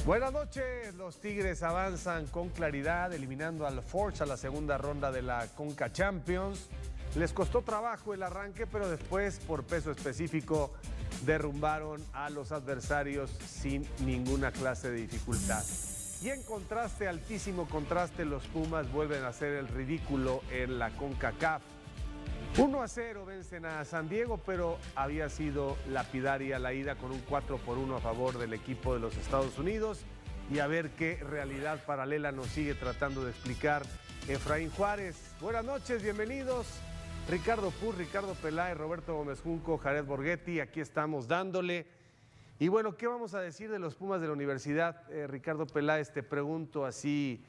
Buenas noches, los Tigres avanzan con claridad, eliminando al Forge a la segunda ronda de la Conca Champions. Les costó trabajo el arranque, pero después, por peso específico, derrumbaron a los adversarios sin ninguna clase de dificultad. Y en contraste, altísimo contraste, los Pumas vuelven a hacer el ridículo en la CONCACAF. 1-0 vencen a San Diego, pero había sido lapidaria la ida con un 4-1 a favor del equipo de los Estados Unidos. Y a ver qué realidad paralela nos sigue tratando de explicar Efraín Juárez. Buenas noches, bienvenidos. Ricardo Puch, Ricardo Peláez, Roberto Gómez Junco, Jared Borghetti, aquí estamos dándole. Y bueno, ¿qué vamos a decir de los Pumas de la Universidad? Ricardo Peláez, te pregunto así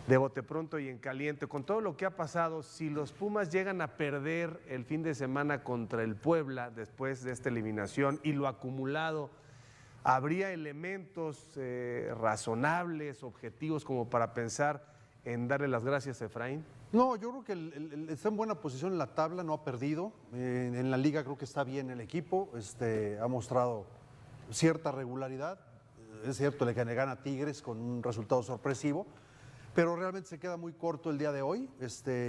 de bote pronto y en caliente, con todo lo que ha pasado, si los Pumas llegan a perder el fin de semana contra el Puebla después de esta eliminación y lo acumulado, ¿habría elementos razonables, objetivos como para pensar en darle las gracias a Efraín? No, yo creo que está en buena posición en la tabla, no ha perdido. En la liga creo que está bien el equipo, ha mostrado cierta regularidad. Es cierto, le gana a Tigres con un resultado sorpresivo, pero realmente se queda muy corto el día de hoy.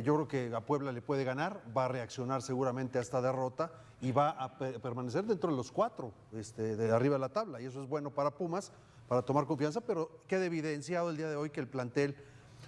Yo creo que a Puebla le puede ganar, va a reaccionar seguramente a esta derrota y va a permanecer dentro de los cuatro de arriba de la tabla, y eso es bueno para Pumas, para tomar confianza, pero queda evidenciado el día de hoy que el plantel,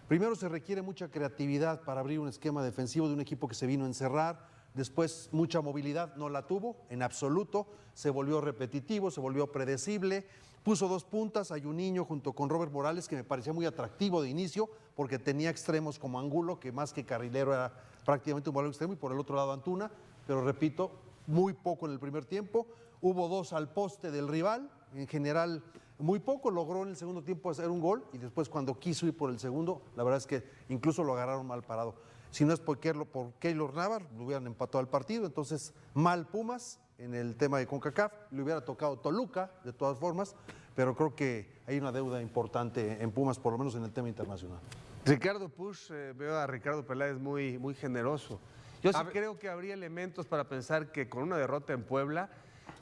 primero se requiere mucha creatividad para abrir un esquema defensivo de un equipo que se vino a encerrar, después mucha movilidad, no la tuvo en absoluto, se volvió repetitivo, se volvió predecible. Puso dos puntas, hay un niño junto con Robert Morales que me parecía muy atractivo de inicio porque tenía extremos como Angulo, que más que carrilero era prácticamente un valor extremo, y por el otro lado Antuna, pero repito, muy poco en el primer tiempo. Hubo dos al poste del rival, en general muy poco, logró en el segundo tiempo hacer un gol y después cuando quiso ir por el segundo, la verdad es que incluso lo agarraron mal parado. Si no es por Keylor Navas, lo hubieran empatado al partido, entonces mal Pumas en el tema de CONCACAF, le hubiera tocado Toluca de todas formas, pero creo que hay una deuda importante en Pumas, por lo menos en el tema internacional. Ricardo Puch, veo a Ricardo Peláez muy generoso. Yo sí creo que habría elementos para pensar que con una derrota en Puebla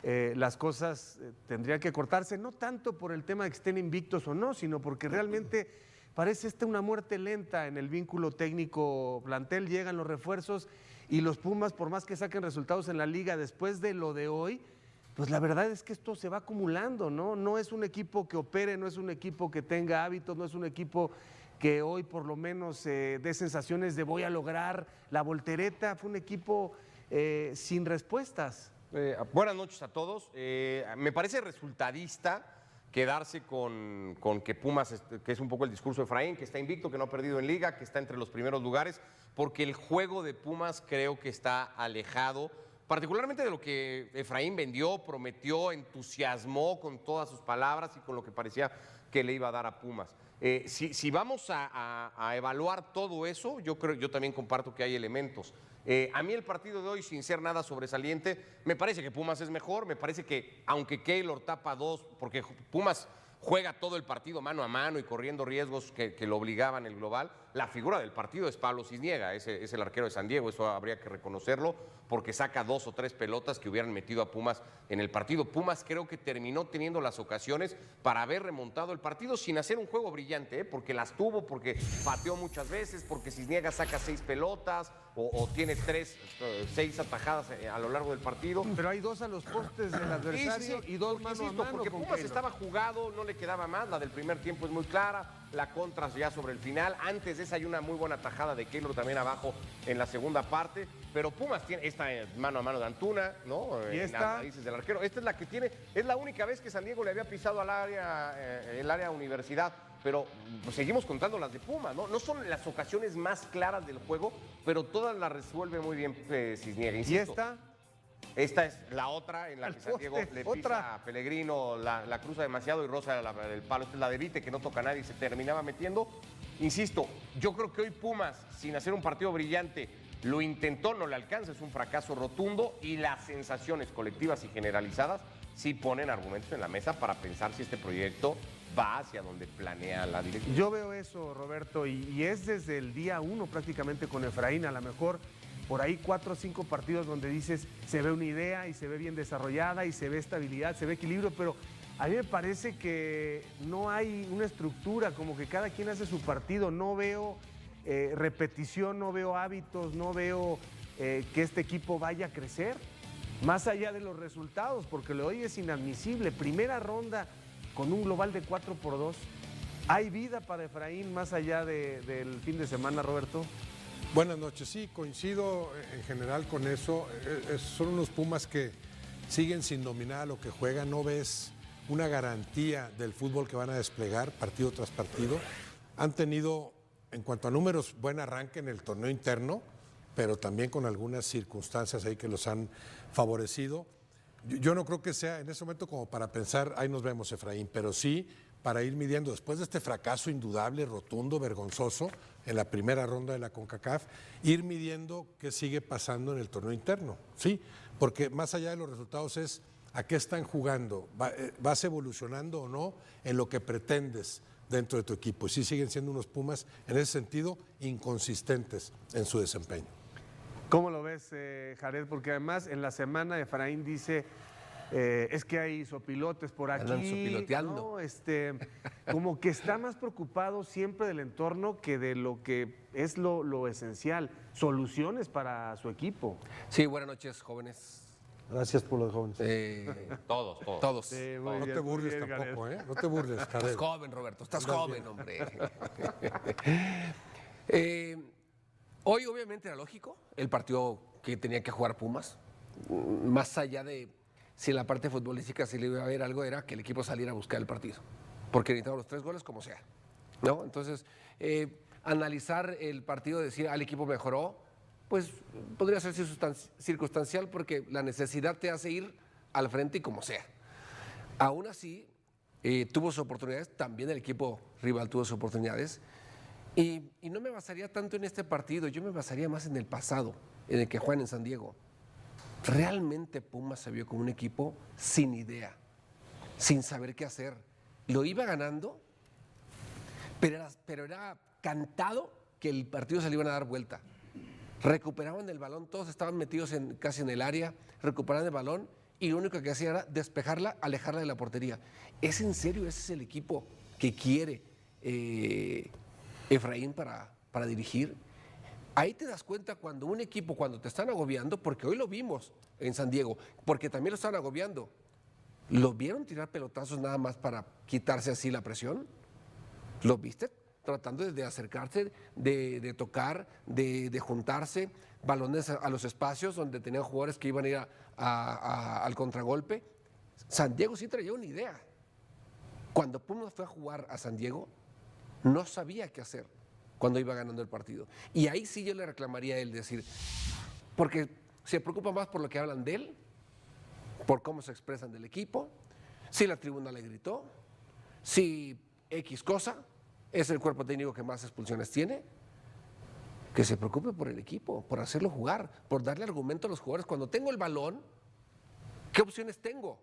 las cosas tendrían que cortarse, no tanto por el tema de que estén invictos o no, sino porque realmente parece una muerte lenta en el vínculo técnico-plantel, llegan los refuerzos y los Pumas, por más que saquen resultados en la liga después de lo de hoy, pues la verdad es que esto se va acumulando, ¿no? No es un equipo que opere, no es un equipo que tenga hábitos, no es un equipo que hoy por lo menos dé sensaciones de voy a lograr la voltereta. Fue un equipo sin respuestas. Buenas noches a todos. Me parece resultadista quedarse con que Pumas, que es un poco el discurso de Efraín, que está invicto, que no ha perdido en liga, que está entre los primeros lugares, porque el juego de Pumas creo que está alejado, particularmente de lo que Efraín vendió, prometió, entusiasmó con todas sus palabras y con lo que parecía que le iba a dar a Pumas. Si vamos a evaluar todo eso, yo también comparto que hay elementos. A mí el partido de hoy, sin ser nada sobresaliente, me parece que Pumas es mejor, me parece que aunque Keylor tapa dos, porque Pumas juega todo el partido mano a mano y corriendo riesgos que lo obligaban el global, la figura del partido es Pablo Cisniega, es el arquero de San Diego, eso habría que reconocerlo, porque saca dos o tres pelotas que hubieran metido a Pumas en el partido. Pumas creo que terminó teniendo las ocasiones para haber remontado el partido sin hacer un juego brillante, porque las tuvo, porque pateó muchas veces, porque Cisniega saca 6 pelotas o tiene 6 atajadas a lo largo del partido. Pero hay dos a los postes del adversario y dos mano a mano. Porque Pumas estaba jugado, no le quedaba más, la del primer tiempo es muy clara, la contra ya sobre el final, antes de esa hay una muy buena tajada de Keylor también abajo en la segunda parte, pero Pumas tiene esta mano a mano de Antuna, ¿no? Y esta dices del arquero, esta es la que tiene, es la única vez que San Diego le había pisado al el área universidad, pero pues, seguimos contando las de Pumas, ¿no? No son las ocasiones más claras del juego, pero todas las resuelve muy bien Cisniega. ¿Y esta? Esta es la otra en la que San Diego le pisa a Pellegrino, la cruza demasiado y roza el palo. Esta es la de Vite, que no toca a nadie y se terminaba metiendo. Insisto, yo creo que hoy Pumas, sin hacer un partido brillante, lo intentó, no le alcanza, es un fracaso rotundo y las sensaciones colectivas y generalizadas sí ponen argumentos en la mesa para pensar si este proyecto va hacia donde planea la dirección. Yo veo eso, Roberto, y es desde el día 1 prácticamente con Efraín, a lo mejor por ahí 4 o 5 partidos donde dices, se ve una idea y se ve bien desarrollada y se ve estabilidad, se ve equilibrio, pero a mí me parece que no hay una estructura, como que cada quien hace su partido. No veo repetición, no veo hábitos, no veo que este equipo vaya a crecer, más allá de los resultados, porque lo hoy es inadmisible. Primera ronda con un global de 4-2. ¿Hay vida para Efraín más allá del fin de semana, Roberto? Buenas noches, sí, coincido en general con eso. Son unos Pumas que siguen sin dominar lo que juegan, no ves una garantía del fútbol que van a desplegar partido tras partido. Han tenido, en cuanto a números, buen arranque en el torneo interno, pero también con algunas circunstancias ahí que los han favorecido. Yo no creo que sea en ese momento como para pensar, ahí nos vemos, Efraín, pero sí para ir midiendo, después de este fracaso indudable, rotundo, vergonzoso, en la primera ronda de la CONCACAF, ir midiendo qué sigue pasando en el torneo interno, ¿sí? Porque más allá de los resultados es a qué están jugando, vas evolucionando o no en lo que pretendes dentro de tu equipo. Y sí siguen siendo unos Pumas, en ese sentido, inconsistentes en su desempeño. ¿Cómo lo ves, Jared? Porque además en la semana Efraín dice, es que hay sopilotes por aquí. Andan sopiloteando. ¿No? Como que está más preocupado siempre del entorno que de lo que es lo esencial, soluciones para su equipo. Sí, buenas noches, jóvenes. Gracias por los jóvenes. Todos. Todos. No te burles tampoco, ¿eh? No te burles, Estás Jared. joven, Roberto, estás joven, hombre. Hoy obviamente era lógico el partido que tenía que jugar Pumas, más allá de si en la parte futbolística se le iba a ver algo, era que el equipo saliera a buscar el partido, porque necesitaba los 3 goles como sea, ¿no? Entonces, analizar el partido, decir, el equipo mejoró, pues podría ser circunstancial porque la necesidad te hace ir al frente y como sea. Aún así, tuvo sus oportunidades, también el equipo rival tuvo sus oportunidades, y no me basaría tanto en este partido, yo me basaría más en el pasado, en el que juegan en San Diego. Realmente Pumas se vio como un equipo sin idea, sin saber qué hacer. Lo iba ganando, pero era cantado que el partido se le iban a dar vuelta. Recuperaban el balón, todos estaban metidos casi en el área, recuperaban el balón y lo único que hacía era despejarla, alejarla de la portería. ¿Es en serio ese es el equipo que quiere Efraín para dirigir? Ahí te das cuenta cuando un equipo, cuando te están agobiando, porque hoy lo vimos en San Diego, porque también lo estaban agobiando. ¿Lo vieron tirar pelotazos nada más para quitarse así la presión? ¿Lo viste? Tratando de acercarse, de tocar, de juntarse, balones a los espacios donde tenían jugadores que iban a ir al contragolpe. San Diego sí traía una idea. Cuando Pumas fue a jugar a San Diego, no sabía qué hacer cuando iba ganando el partido. Y ahí sí yo le reclamaría a él decir, porque se preocupa más por lo que hablan de él, por cómo se expresan del equipo, si la tribuna le gritó, si X cosa, es el cuerpo técnico que más expulsiones tiene, que se preocupe por el equipo, por hacerlo jugar, por darle argumento a los jugadores. Cuando tengo el balón, ¿qué opciones tengo?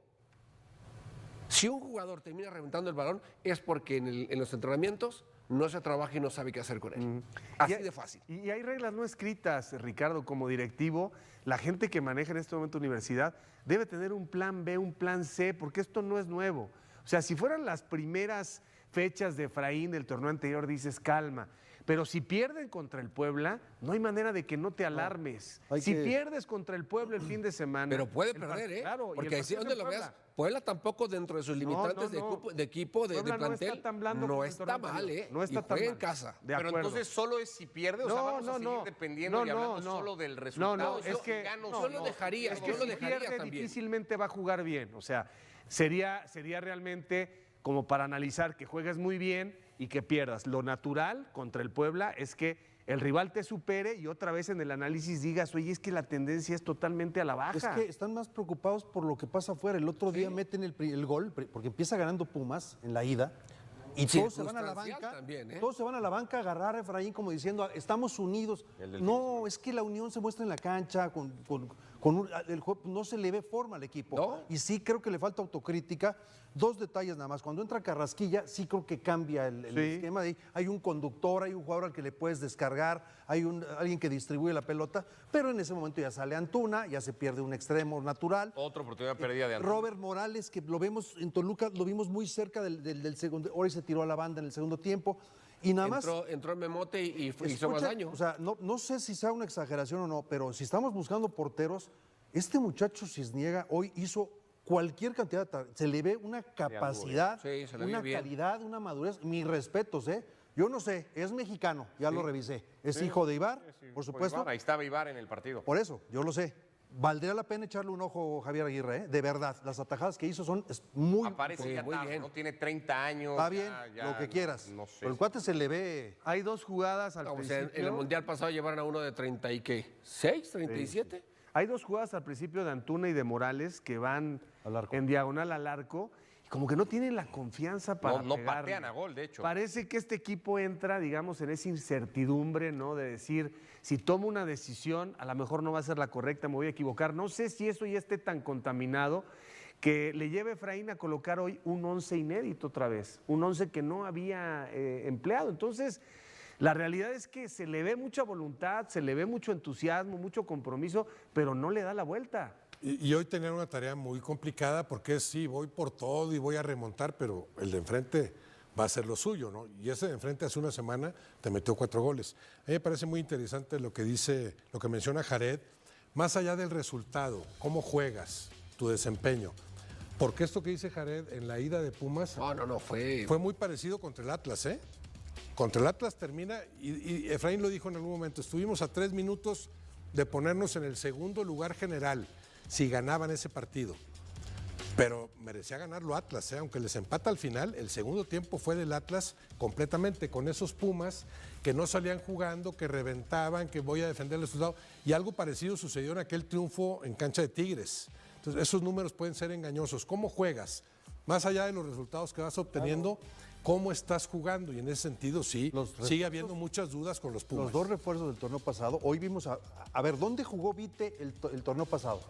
Si un jugador termina reventando el balón es porque en los entrenamientos no se trabaja y no sabe qué hacer con él. Así de fácil. Y hay reglas no escritas, Ricardo, como directivo. La gente que maneja en este momento universidad debe tener un plan B, un plan C, porque esto no es nuevo. O sea, si fueran las primeras fechas de Efraín del torneo anterior, dices calma. Pero si pierden contra el Puebla, no hay manera de que no te alarmes. Si pierdes contra el Puebla el fin de semana... Pero puede perder, ¿eh? Claro, porque así donde lo veas, Puebla tampoco dentro de sus limitantes de equipo, de plantel, no está mal, ¿eh? No está y juega tan en casa. Pero entonces solo es si pierde, o sea, vamos a seguir dependiendo y hablando solo del resultado. Es que yo lo dejaría, yo lo dejaría también. Difícilmente va a jugar bien, o sea, sería realmente como para analizar que juegues muy bien y que pierdas. Lo natural contra el Puebla es que el rival te supere y otra vez en el análisis digas, oye, es que la tendencia es totalmente a la baja. Es que están más preocupados por lo que pasa afuera. El otro día meten el gol, porque empieza ganando Pumas en la ida, y todos se van a la banca, también, ¿eh? Todos se van a la banca a agarrar a Efraín como diciendo, estamos unidos. No, es que la unión se muestra en la cancha, con no se le ve forma al equipo. ¿No? Y sí creo que le falta autocrítica. 2 detalles nada más. Cuando entra Carrasquilla, sí creo que cambia el esquema. Hay un conductor, hay un jugador al que le puedes descargar, hay alguien que distribuye la pelota, pero en ese momento ya sale Antuna, ya se pierde un extremo natural. Otra oportunidad perdida de Antuna. Robert Morales, que lo vemos en Toluca, lo vimos muy cerca del segundo, hoy se tiró a la banda en el segundo tiempo. Y nada más. Entró el Memote y hizo más daño. O sea, no sé si sea una exageración o no, pero si estamos buscando porteros, este muchacho Cisniega hoy hizo cualquier cantidad se le ve una capacidad, Sí, se le ve una bien. calidad, una madurez. Mis respetos, ¿eh? Yo no sé, es mexicano, ya lo revisé. Es hijo de Ibar, por supuesto. Ibar, ahí estaba Ibar en el partido. Por eso, yo lo sé. Valdría la pena echarle un ojo a Javier Aguirre, ¿eh? De verdad. Las atajadas que hizo son muy... Aparece ya muy tarde, bien. ¿no? Tiene 30 años. Está bien, ya, lo que quieras. No sé. Pero el cuate se le ve... Hay 2 jugadas al No, o sea, principio. en el Mundial pasado llevaron a uno de 30 y qué, ¿6? ¿37? Hay 2 jugadas al principio de Antuna y de Morales que van Al arco. en diagonal al arco y como que no tienen la confianza para No pegarle. patean a gol, de hecho. Parece que este equipo entra, digamos, en esa incertidumbre, ¿no? De decir, si tomo una decisión, a lo mejor no va a ser la correcta, me voy a equivocar. No sé si eso ya esté tan contaminado que le lleve a Efraín a colocar hoy un 11 inédito otra vez, un 11 que no había empleado. Entonces, la realidad es que se le ve mucha voluntad, se le ve mucho entusiasmo, mucho compromiso, pero no le da la vuelta. Y hoy tenían una tarea muy complicada porque sí, voy por todo y voy a remontar, pero el de enfrente va a ser lo suyo, ¿no? Y ese de enfrente hace una semana te metió 4 goles. A mí me parece muy interesante lo que dice, lo que menciona Jared, más allá del resultado, cómo juegas, tu desempeño. Porque esto que dice Jared en la ida de Pumas No, fue fue muy parecido contra el Atlas, ¿eh? Contra el Atlas termina, y Efraín lo dijo en algún momento, estuvimos a 3 minutos de ponernos en el segundo lugar general si ganaban ese partido. Pero merecía ganarlo Atlas, ¿eh? Aunque les empata al final, el segundo tiempo fue del Atlas completamente, con esos Pumas que no salían jugando, que reventaban, que voy a defender el resultado. Y algo parecido sucedió en aquel triunfo en cancha de Tigres. Entonces, esos números pueden ser engañosos. ¿Cómo juegas? Más allá de los resultados que vas obteniendo, ¿cómo estás jugando? Y en ese sentido, sí, sigue habiendo muchas dudas con los Pumas. Los 2 refuerzos del torneo pasado, hoy vimos, a ver, ¿dónde jugó Vite el torneo pasado?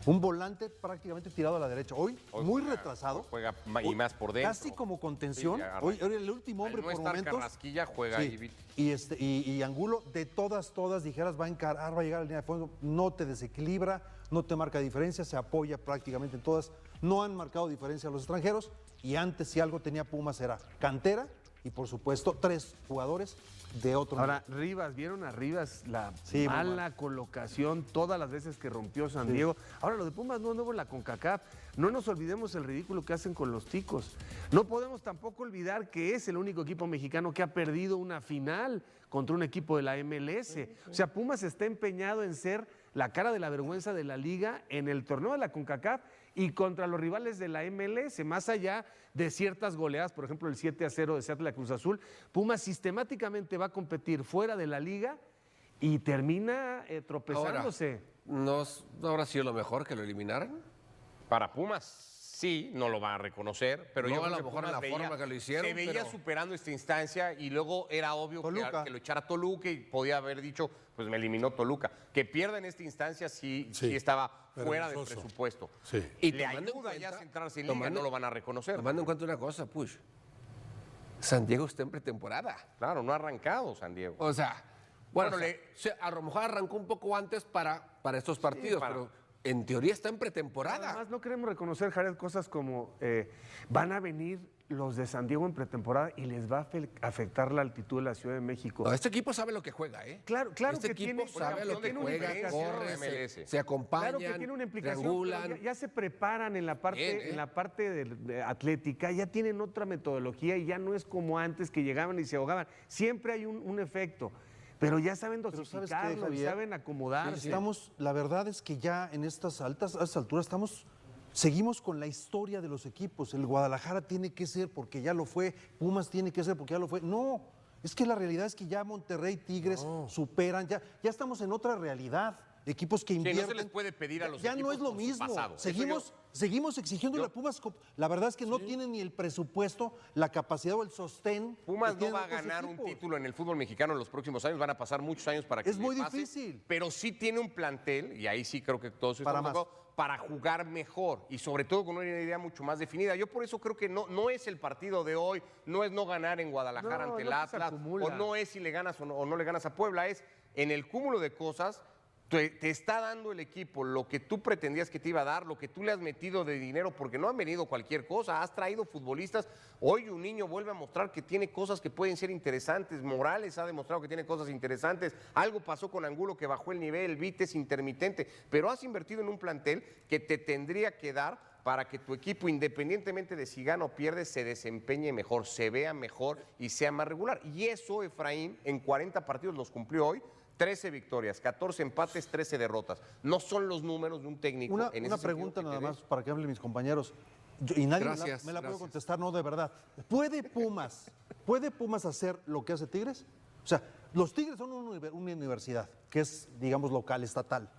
Un volante prácticamente tirado a la derecha. Hoy muy retrasado. Juega y más por dentro. Casi como contención. Sí, agarra. Hoy el último hombre Al no por estar momentos. Carrasquilla, juega Sí. ahí, Vite. Y Angulo, de todas, dijeras, va a encarar, va a llegar a la línea de fondo, no te desequilibra, no te marca diferencia, se apoya prácticamente en todas. No han marcado diferencia a los extranjeros y antes si algo tenía Pumas era cantera y por supuesto 3 jugadores de otro Ahora, Rivas, ¿vieron a Rivas la Sí, muy mala colocación todas las veces que rompió San Diego? Ahora, lo de Pumas no es nuevo en la CONCACAF. No nos olvidemos el ridículo que hacen con los ticos. No podemos tampoco olvidar que es el único equipo mexicano que ha perdido una final contra un equipo de la MLS. O sea, Pumas está empeñado en ser la cara de la vergüenza de la liga en el torneo de la CONCACAF y contra los rivales de la MLS, más allá de ciertas goleadas, por ejemplo el 7-0 de Seattle a Cruz Azul, Pumas sistemáticamente va a competir fuera de la liga y termina tropezándose. ¿No habrá sido lo mejor que lo eliminaran? Para Pumas, sí, no lo va a reconocer, pero No, yo a creo lo que mejor Pumas la forma que lo hicieron, se veía pero- superando esta instancia y luego era obvio Toluca. que lo echara Toluca y podía haber dicho, pues me eliminó Toluca. Que pierda en esta instancia sí estaba fuera del vergonzoso. presupuesto. Sí. Y Le tomando en ayuda ya a cuenta- centrarse en liga, tomando- no lo van a reconocer. Tomando en cuenta una cosa, Push. San Diego está en pretemporada. Claro, no ha arrancado San Diego. O sea, bueno, Bueno, a lo mejor arrancó un poco antes para estos partidos, para- pero en teoría está en pretemporada. Además, no queremos reconocer, Jared, cosas como van a venir los de San Diego en pretemporada y les va a afectar la altitud de la Ciudad de México. No, este equipo sabe lo que juega, ¿eh? Claro Este que equipo tiene, sabe lo que tiene una juega, implicación. corre, MLS. se acompañan, Claro que tiene una implicación, triangulan. pero ya se preparan en la parte, Bien, ¿eh? en la parte de atlética, ya tienen otra metodología y ya no es como antes que llegaban y se ahogaban. Siempre hay un efecto, pero ya saben Pero ¿sabes qué, dosificarlo, y Javier? saben acomodarse. La verdad es que ya en estas alturas seguimos con la historia de los equipos. El Guadalajara tiene que ser porque ya lo fue, Pumas tiene que ser porque ya lo fue. No, es que la realidad es que ya Monterrey, Tigres superan, ya estamos en otra realidad. equipos que Sí, invierten. no se les puede pedir a los Ya no equipos es lo por su mismo. pasado. Seguimos exigiendo a Pumas. La verdad es que no tienen ni el presupuesto, la capacidad o el sostén. Pumas que no tienen va a otros ganar un equipos. título en el fútbol mexicano en los próximos años, van a pasar muchos años para que Es le muy pase, difícil. pero sí tiene un plantel, y ahí sí creo que todos Para estamos de más. acuerdo, para jugar mejor y sobre todo con una idea mucho más definida. Yo por eso creo que no es el partido de hoy, no es no ganar en Guadalajara No, ante es el lo que se Atlas, acumula. o no es si le ganas o no le ganas a Puebla, es en el cúmulo de cosas. Te está dando el equipo lo que tú pretendías que te iba a dar, lo que tú le has metido de dinero, porque no han venido cualquier cosa, has traído futbolistas. Hoy un niño vuelve a mostrar que tiene cosas que pueden ser interesantes. Morales ha demostrado que tiene cosas interesantes. Algo pasó con Angulo que bajó el nivel, Vites intermitente, pero has invertido en un plantel que te tendría que dar para que tu equipo, independientemente de si gana o pierde, se desempeñe mejor, se vea mejor y sea más regular. Y eso Efraín en 40 partidos los cumplió hoy. 13 victorias, 14 empates, 13 derrotas. No son los números de un técnico. Una en ese pregunta sentido nada que más para que hablen mis compañeros. Y nadie Gracias, me la puedo gracias. contestar, no, de verdad. ¿Puede Pumas hacer lo que hace Tigres? O sea, los Tigres son una universidad que es, digamos, local, estatal.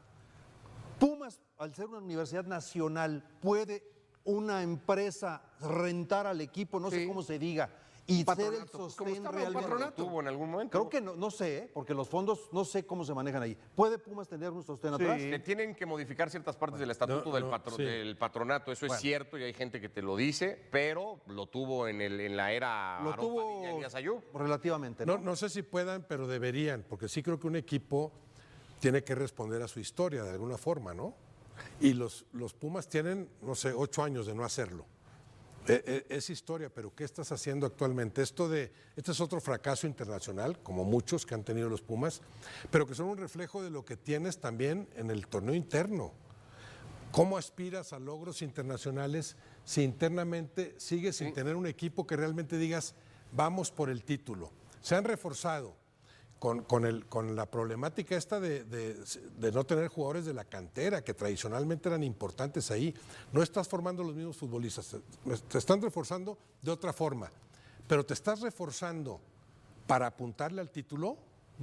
Pumas, al ser una universidad nacional, ¿puede una empresa rentar al equipo, no sé Sí. cómo se diga, y ser el Patronato, pues, como sostén estaba el realmente? patronato. tuvo en algún momento. Creo que no sé, porque los fondos no sé cómo se manejan ahí. ¿Puede Pumas tener un sostén atrás? Le tienen que modificar ciertas partes del estatuto no, sí. del patronato, eso es cierto y hay gente que te lo dice, pero lo tuvo en la era Lo Aarón tuvo Padilla, Elías Ayub. relativamente, ¿no? No sé si puedan, pero deberían, porque sí creo que un equipo tiene que responder a su historia de alguna forma, ¿no? Y los Pumas tienen, no sé, 8 años de no hacerlo. Es historia, pero ¿qué estás haciendo actualmente? Este es otro fracaso internacional, como muchos que han tenido los Pumas, pero que son un reflejo de lo que tienes también en el torneo interno. ¿Cómo aspiras a logros internacionales si internamente sigues sin tener un equipo que realmente digas, vamos por el título? Se han reforzado con la problemática esta de no tener jugadores de la cantera, que tradicionalmente eran importantes ahí. No estás formando los mismos futbolistas, te están reforzando de otra forma, pero te estás reforzando para apuntarle al título.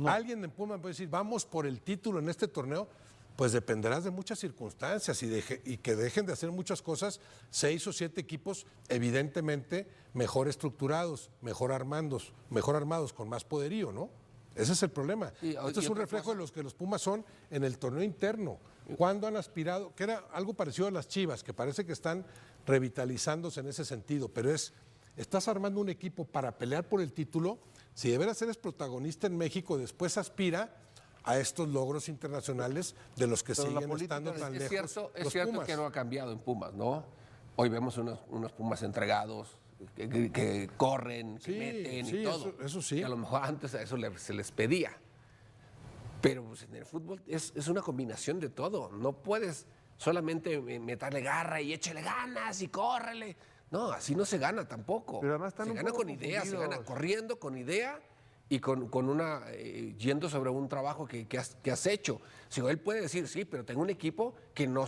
Alguien en Pumas puede decir, vamos por el título en este torneo. Pues dependerás de muchas circunstancias y que dejen de hacer muchas cosas 6 o 7 equipos evidentemente mejor estructurados, mejor armados, con más poderío, ¿no? Ese es el problema. Y Esto es un otra reflejo cosa. de los que los Pumas son en el torneo interno. ¿Cuándo han aspirado? Que era algo parecido a las Chivas, que parece que están revitalizándose en ese sentido, pero estás armando un equipo para pelear por el título. Si de veras eres protagonista en México, después aspira a estos logros internacionales de los que Pero la siguen política estando tan Es lejos cierto, los es cierto Pumas. que no ha cambiado en Pumas, ¿no? Hoy vemos unos Pumas entregados, que corren, que Sí, meten sí, y todo. eso sí. Que a lo mejor antes a eso se les pedía. Pero pues, en el fútbol es una combinación de todo. No puedes solamente meterle garra y échale ganas y córrele. No, así no se gana tampoco. Pero además están se un gana poco con idea, se confundidos. gana corriendo con idea y con una yendo sobre un trabajo que has hecho. Si él puede decir, sí, pero tengo un equipo que no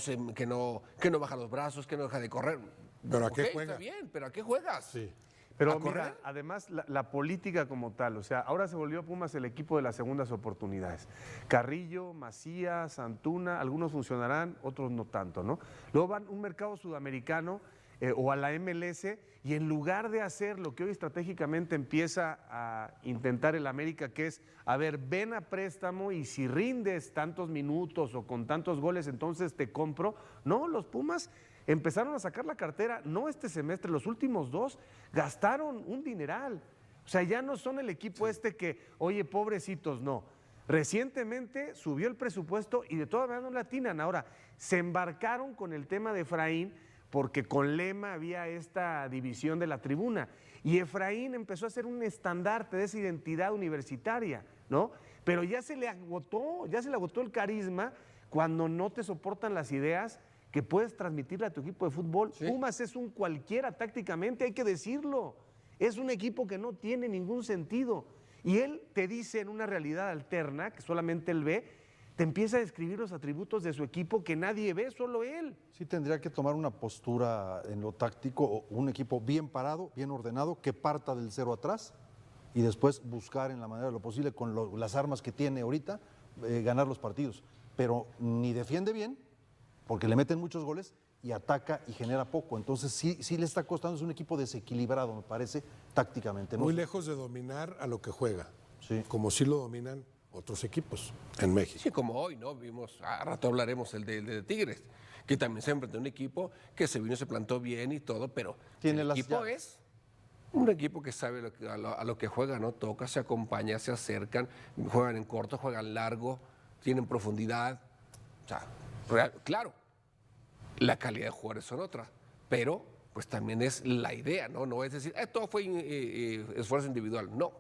baja los brazos, que no deja de correr. ¿Pero a qué Ok, juega? Está bien, pero ¿a qué juegas? Sí. Pero ¿A mira, correr? además la política como tal, o sea, ahora se volvió Pumas el equipo de las segundas oportunidades. Carrillo, Macías, Antuna, algunos funcionarán, otros no tanto, ¿no? Luego van a un mercado sudamericano o a la MLS y en lugar de hacer lo que hoy estratégicamente empieza a intentar el América, que es, a ver, ven a préstamo y si rindes tantos minutos o con tantos goles, entonces te compro. No, los Pumas empezaron a sacar la cartera, no este semestre, los últimos 2 gastaron un dineral. O sea, ya no son el equipo este que, oye, pobrecitos, no. Recientemente subió el presupuesto y de todas maneras no le atinan. Ahora, se embarcaron con el tema de Efraín porque con Lema había esta división de la tribuna. Y Efraín empezó a ser un estandarte de esa identidad universitaria, ¿no? Pero ya se le agotó el carisma cuando no te soportan las ideas que puedes transmitirle a tu equipo de fútbol. Sí. Pumas es un cualquiera tácticamente, hay que decirlo. Es un equipo que no tiene ningún sentido. Y él te dice en una realidad alterna, que solamente él ve, te empieza a describir los atributos de su equipo que nadie ve, solo él. Sí tendría que tomar una postura en lo táctico, o un equipo bien parado, bien ordenado, que parta del 0 atrás y después buscar en la manera de lo posible con las armas que tiene ahorita, ganar los partidos. pero ni defiende bien, porque le meten muchos goles, y ataca y genera poco. Entonces sí le está costando, es un equipo desequilibrado, me parece, tácticamente. Muy lejos de dominar a lo que juega, Sí. como sí lo dominan otros equipos en México. Sí, como hoy, ¿no? Vimos, a rato hablaremos el de Tigres, que también se enfrentó a un equipo que se vino, se plantó bien y todo, pero Tiene el las equipo llaves. es un equipo que sabe a lo que juega, ¿no? Toca, se acompaña, se acercan, juegan en corto, juegan largo, tienen profundidad. O sea, claro, la calidad de jugadores son otras, pero pues también es la idea, ¿no? No es decir, todo fue esfuerzo individual, no,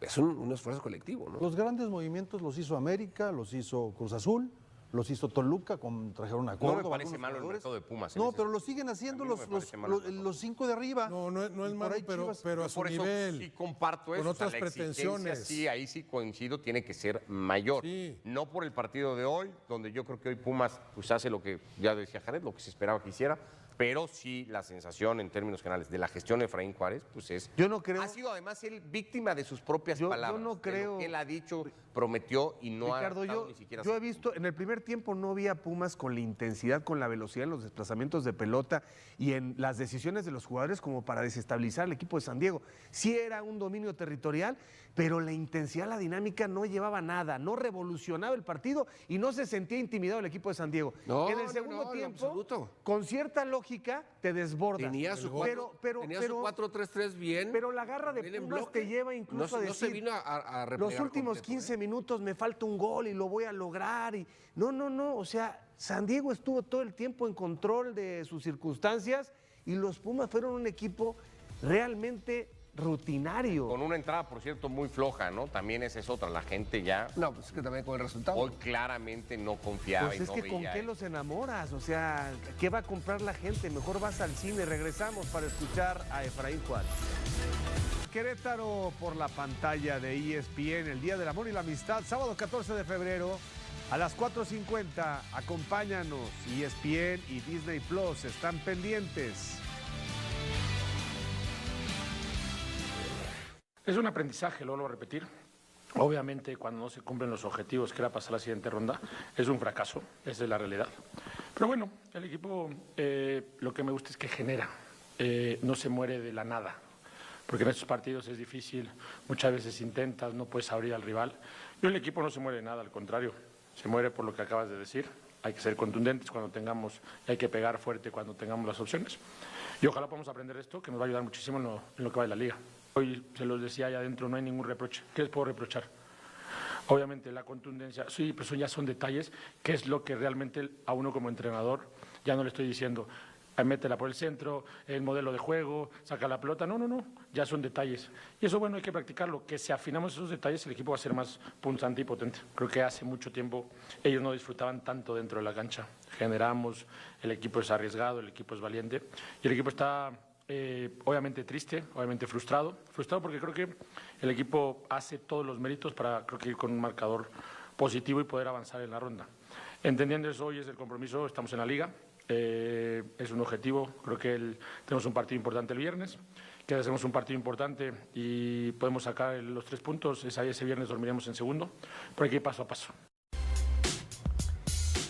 es un esfuerzo colectivo, ¿no? Los grandes movimientos los hizo América, los hizo Cruz Azul, los hizo Toluca, trajeron a Córdoba. No me parece algunos malo el jugadores. mercado de Pumas. No, pero lo siguen haciendo A mí no me parece malo el mercado. los 5 de arriba. No es Y por malo, ahí Chivas- pero a su Por eso nivel. sí comparto eso. con otras la exigencia, pretensiones. Sí, ahí sí coincido, tiene que ser mayor. Sí. No por el partido de hoy, donde yo creo que hoy Pumas pues hace lo que ya decía Jared, lo que se esperaba que hiciera, pero sí la sensación en términos generales de la gestión de Efraín Juárez, pues es... Yo no creo. Ha sido además él víctima de sus propias Yo palabras. no de lo creo- que él ha dicho, prometió y no Ricardo, ha estado yo, ni siquiera... yo he visto, en el primer tiempo no vi a Pumas con la intensidad, con la velocidad en los desplazamientos de pelota y en las decisiones de los jugadores como para desestabilizar al equipo de San Diego. Sí era un dominio territorial, pero la intensidad, la dinámica no llevaba nada, no revolucionaba el partido y no se sentía intimidado el equipo de San Diego. No, en el no, segundo no, en tiempo, absoluto. con cierta lógica, te desbordas. Tenía su Pero- 4-3-3 bien. Pero la garra de bien en Pumas bloque. te lleva incluso no a No se decir, vino a los replegar últimos completo, 15 minutos me falta un gol y lo voy a lograr. Y no, o sea, San Diego estuvo todo el tiempo en control de sus circunstancias y los Pumas fueron un equipo realmente rutinario. Con una entrada, por cierto, muy floja, ¿no? También esa es otra. La gente ya No, pues es que también con el resultado. hoy claramente no confiaba Pues y es no que con veía qué los enamoras, o sea, ¿qué va a comprar la gente? Mejor vas al cine. Regresamos para escuchar a Efraín Juárez. Querétaro por la pantalla de ESPN, el Día del Amor y la Amistad, sábado 14 de febrero a las 4:50. Acompáñanos, ESPN y Disney Plus están pendientes. Es un aprendizaje, lo vuelvo a repetir. Obviamente, cuando no se cumplen los objetivos que era pasar a la siguiente ronda, es un fracaso, esa es la realidad. Pero bueno, el equipo lo que me gusta es que genera, no se muere de la nada. Porque en estos partidos es difícil, muchas veces intentas, no puedes abrir al rival. Y el equipo no se muere de nada, al contrario, se muere por lo que acabas de decir. Hay que ser contundentes cuando tengamos, hay que pegar fuerte cuando tengamos las opciones. Y ojalá podamos aprender esto, que nos va a ayudar muchísimo en lo que va de la liga. Hoy se los decía allá adentro, no hay ningún reproche. ¿Qué les puedo reprochar? Obviamente la contundencia, sí, pero eso ya son detalles, que es lo que realmente a uno como entrenador, ya no le estoy diciendo, métela por el centro, el modelo de juego, saca la pelota, no, ya son detalles. Y eso, bueno, hay que practicarlo, que si afinamos esos detalles el equipo va a ser más punzante y potente. Creo que hace mucho tiempo ellos no disfrutaban tanto dentro de la cancha. Generamos, el equipo es arriesgado, el equipo es valiente y el equipo está... obviamente triste, obviamente frustrado porque creo que el equipo hace todos los méritos para creo que ir con un marcador positivo y poder avanzar en la ronda. Entendiendo eso, hoy es el compromiso, estamos en la liga, es un objetivo, creo que tenemos un partido importante el viernes, que hacemos un partido importante y podemos sacar los 3 puntos, ese viernes dormiremos en segundo, pero hay que ir paso a paso.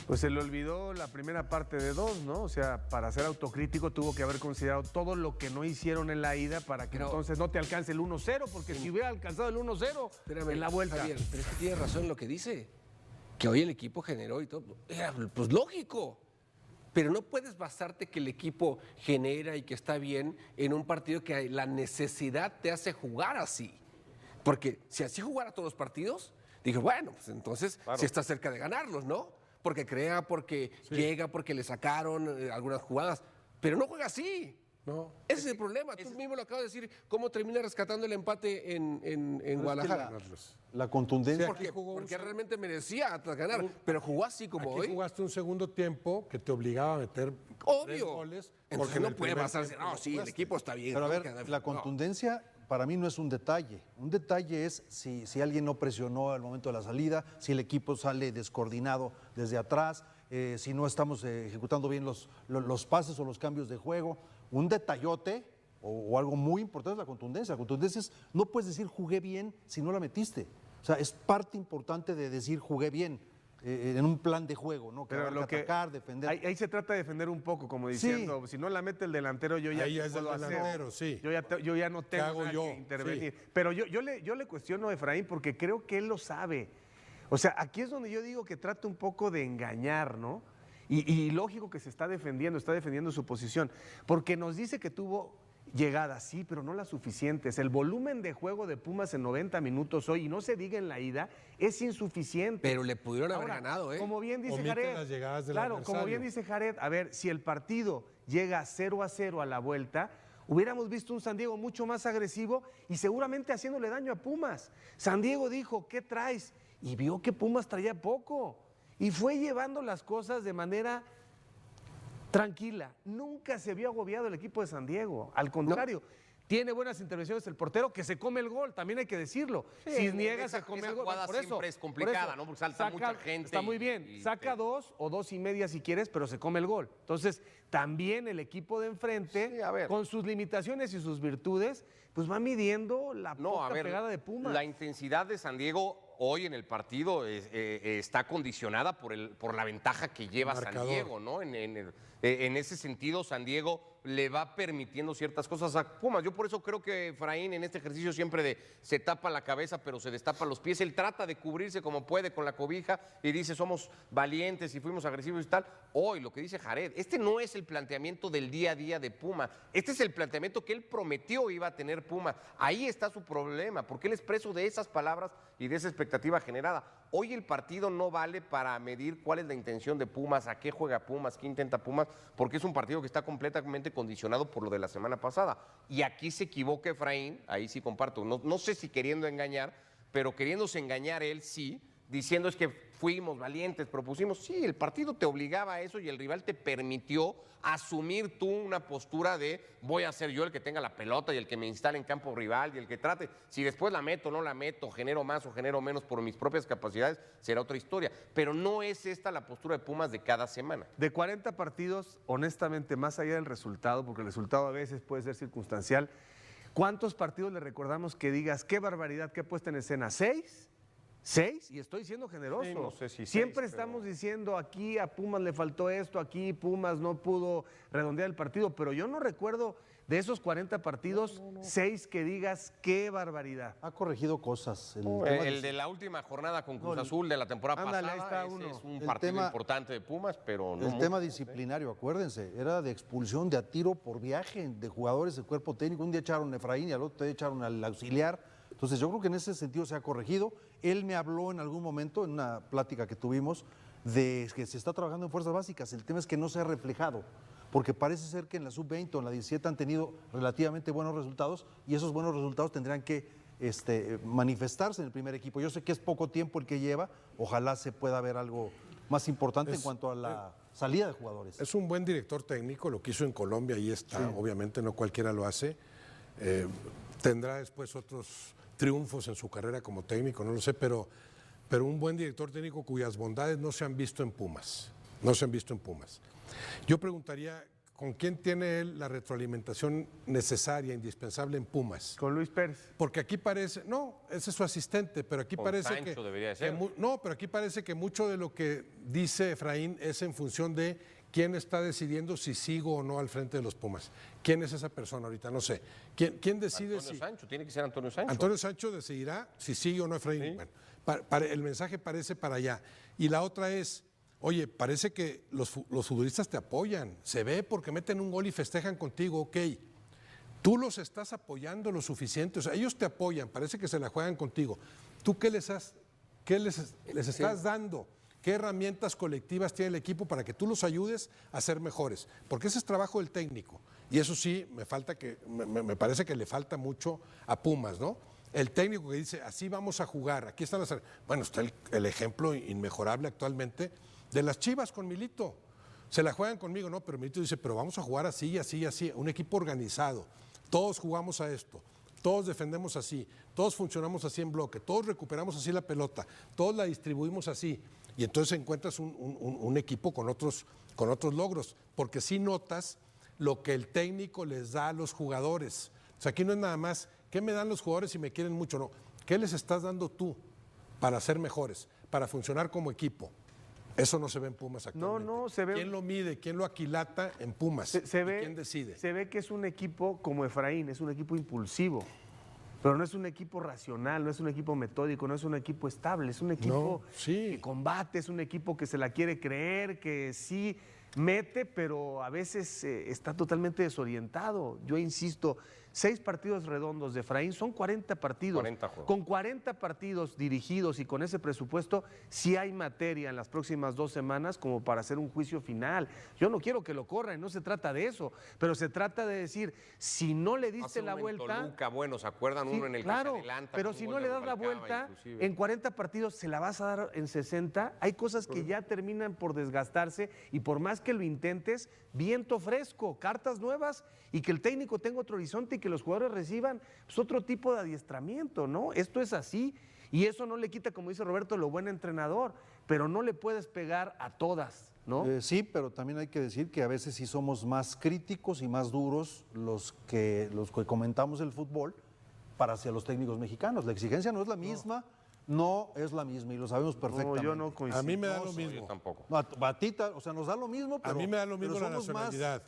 Pues se le olvidó la primera parte de 2, ¿no? O sea, para ser autocrítico tuvo que haber considerado todo lo que no hicieron en la ida para que entonces no te alcance el 1-0, porque si hubiera alcanzado el 1-0 en la vuelta. Javier, pero es que tiene razón en lo que dice, que hoy el equipo generó y todo. Era pues lógico, pero no puedes basarte que el equipo genera y que está bien en un partido que la necesidad te hace jugar así. Porque si así jugara todos los partidos, dije, bueno, pues entonces sí está cerca de ganarlos, ¿no? Porque crea, porque llega, porque le sacaron algunas jugadas, pero no juega así. No. Ese es el problema. Tú mismo lo acabas de decir, cómo termina rescatando el empate en Guadalajara. La contundencia. Porque realmente merecía ganar, pero jugó así como Aquí hoy. jugaste un segundo tiempo que te obligaba a meter 3 Obvio. goles. Entonces en no el puede primer basarse, tiempo no, no sí, el jugaste. equipo está bien. Pero a no, ver, la contundencia para mí no es un detalle. Un detalle es si alguien no presionó al momento de la salida, si el equipo sale descoordinado desde atrás, si no estamos ejecutando bien los pases o los cambios de juego. Un detallote o algo muy importante es la contundencia. La contundencia es, no puedes decir jugué bien si no la metiste. O sea, es parte importante de decir jugué bien. en un plan de juego, ¿no? Que Pero abarca lo que atacar, defender. ahí se trata de defender un poco, como diciendo, si no la mete el delantero, yo ya Ahí ¿qué es del puedo hacer? delantero, sí. Yo ya no tengo hago nada yo? que intervenir. Sí. Pero yo le cuestiono a Efraín porque creo que él lo sabe. O sea, aquí es donde yo digo que trata un poco de engañar, ¿no? Y lógico que se está defendiendo su posición, porque nos dice que tuvo llegadas, sí, pero no las suficientes. El volumen de juego de Pumas en 90 minutos hoy, y no se diga en la ida, es insuficiente. Pero le pudieron haber Ahora, ganado, ¿eh? Como bien dice Omite Jared. las llegadas del Claro, como adversario. bien dice Jared, a ver, si el partido llega 0-0 a la vuelta, hubiéramos visto un San Diego mucho más agresivo y seguramente haciéndole daño a Pumas. San Diego dijo, ¿qué traes? Y vio que Pumas traía poco. Y fue llevando las cosas de manera tranquila. Nunca se vio agobiado el equipo de San Diego. Al contrario, tiene buenas intervenciones el portero que se come el gol, también hay que decirlo. Si niega, se come el gol. jugada Por eso, siempre es complicada, por eso, ¿no? Porque salta mucha gente Está muy bien. y Saca 2 o 2.5 si quieres, pero se come el gol. Entonces, también el equipo de enfrente, Sí, a ver. con sus limitaciones y sus virtudes, pues va midiendo la No, a poca ver, pegada de Pumas. la intensidad de San Diego hoy en el partido está condicionada por la ventaja que lleva San Marcador. Diego, ¿no? En ese sentido, San Diego le va permitiendo ciertas cosas a Pumas. Yo por eso creo que Efraín en este ejercicio siempre se tapa la cabeza, pero se destapa los pies. Él trata de cubrirse como puede con la cobija y dice, somos valientes y fuimos agresivos y tal. Hoy, lo que dice Jared, este no es el planteamiento del día a día de Pumas. Este es el planteamiento que él prometió iba a tener Pumas. Ahí está su problema, porque él es preso de esas palabras y de esa expectativa generada. Hoy el partido no vale para medir cuál es la intención de Pumas, a qué juega Pumas, qué intenta Pumas, porque es un partido que está completamente condicionado por lo de la semana pasada. Y aquí se equivoca Efraín, ahí sí comparto, no sé si queriendo engañar, pero queriéndose engañar él sí, diciendo es que fuimos valientes, propusimos. Sí, el partido te obligaba a eso y el rival te permitió asumir tú una postura de voy a ser yo el que tenga la pelota y el que me instale en campo rival y el que trate. Si después la meto o no la meto, genero más o genero menos por mis propias capacidades, será otra historia. Pero no es esta la postura de Pumas de cada semana. De 40 partidos, honestamente, más allá del resultado, porque el resultado a veces puede ser circunstancial, ¿cuántos partidos le recordamos que digas qué barbaridad, qué puesta en escena? ¿6? ¿6? Y estoy siendo generoso. Sí, no sé si Siempre 6, estamos diciendo aquí a Pumas le faltó esto, aquí Pumas no pudo redondear el partido, pero yo no recuerdo de esos 40 partidos 6 que digas qué barbaridad. Ha corregido cosas. El de la última jornada con Cruz Azul de la temporada Ándale, ahí pasada, está ese uno. es un El partido tema- importante de Pumas, pero no El mucho. tema disciplinario, acuérdense, era de expulsión de a tiro por viaje de jugadores del cuerpo técnico. Un día echaron a Efraín y al otro día echaron al auxiliar. Entonces yo creo que en ese sentido se ha corregido. Él me habló en algún momento, en una plática que tuvimos, de que se está trabajando en fuerzas básicas. El tema es que no se ha reflejado, porque parece ser que en la sub-20 o en la 17 han tenido relativamente buenos resultados y esos buenos resultados tendrían que manifestarse en el primer equipo. Yo sé que es poco tiempo el que lleva, ojalá se pueda ver algo más importante en cuanto a la salida de jugadores. Es un buen director técnico, lo que hizo en Colombia, ahí está, obviamente no cualquiera lo hace. Tendrá después otros triunfos en su carrera como técnico, no lo sé, pero un buen director técnico cuyas bondades no se han visto en Pumas, no se han visto en Pumas. Yo preguntaría, ¿con quién tiene él la retroalimentación necesaria, indispensable en Pumas? Con Luis Pérez. Porque aquí parece, no, ese es su asistente, pero aquí Con parece Sancho que, debería de ser. no, pero aquí parece que mucho de lo que dice Efraín es en función de quién está decidiendo si sigo o no al frente de los Pumas. ¿Quién es esa persona ahorita? No sé. ¿Quién decide Antonio si Sancho, tiene que ser Antonio Sancho. Antonio Sancho decidirá si sigue o no Efraín? Sí. Bueno, el mensaje parece para allá. Y la otra es, oye, parece que los futbolistas te apoyan. Se ve porque meten un gol y festejan contigo, ok. Tú los estás apoyando lo suficiente, o sea, ellos te apoyan, parece que se la juegan contigo. ¿Tú qué les estás dando? ¿Qué herramientas colectivas tiene el equipo para que tú los ayudes a ser mejores? Porque ese es trabajo del técnico. Y eso sí, me parece que le falta mucho a Pumas, ¿no? El técnico que dice, así vamos a jugar, aquí están las... Bueno, está el ejemplo inmejorable actualmente de las Chivas con Milito. Se la juegan conmigo, ¿no? Pero Milito dice, pero vamos a jugar así, así, así. Un equipo organizado. Todos jugamos a esto. Todos defendemos así. Todos funcionamos así en bloque. Todos recuperamos así la pelota. Todos la distribuimos así. Y entonces encuentras un equipo con otros logros, porque sí notas lo que el técnico les da a los jugadores. O sea, aquí no es nada más, ¿qué me dan los jugadores si me quieren mucho? No, ¿qué les estás dando tú para ser mejores, para funcionar como equipo? Eso no se ve en Pumas actualmente. No, se ve. ¿Quién lo mide? ¿Quién lo aquilata en Pumas? Se ve, ¿Quién decide? Se ve que es un equipo como Efraín, es un equipo impulsivo, pero no es un equipo racional, no es un equipo metódico, no es un equipo estable, es un equipo que combate, es un equipo que se la quiere creer, que sí mete, pero a veces está totalmente desorientado. Yo insisto, 6 partidos redondos de Efraín son 40 partidos. 40 juegos. Con 40 partidos dirigidos y con ese presupuesto, sí hay materia en las próximas 2 semanas como para hacer un juicio final. Yo no quiero que lo corran, no se trata de eso, pero se trata de decir, si no le diste Hace la uno en vuelta... Toluca, bueno, ¿se acuerdan? Sí, Uno en el claro, que se adelanta. pero con si un no gol le de das la Rubalcaba, vuelta, inclusive. en 40 partidos se la vas a dar en 60. Hay cosas que ya terminan por desgastarse y por más que lo intentes, viento fresco, cartas nuevas y que el técnico tenga otro horizonte y que los jugadores reciban pues, otro tipo de adiestramiento, ¿no? Esto es así y eso no le quita, como dice Roberto, lo buen entrenador, pero no le puedes pegar a todas, ¿no? Sí, pero también hay que decir que a veces sí somos más críticos y más duros los que comentamos el fútbol para hacia los técnicos mexicanos. La exigencia no es la misma, no es la misma y lo sabemos perfectamente. No, yo no coincido. A mí me da lo Yo mismo. tampoco. No, a ti, o sea, nos da lo mismo, pero A mí me da lo mismo pero la somos más- nacionalidad.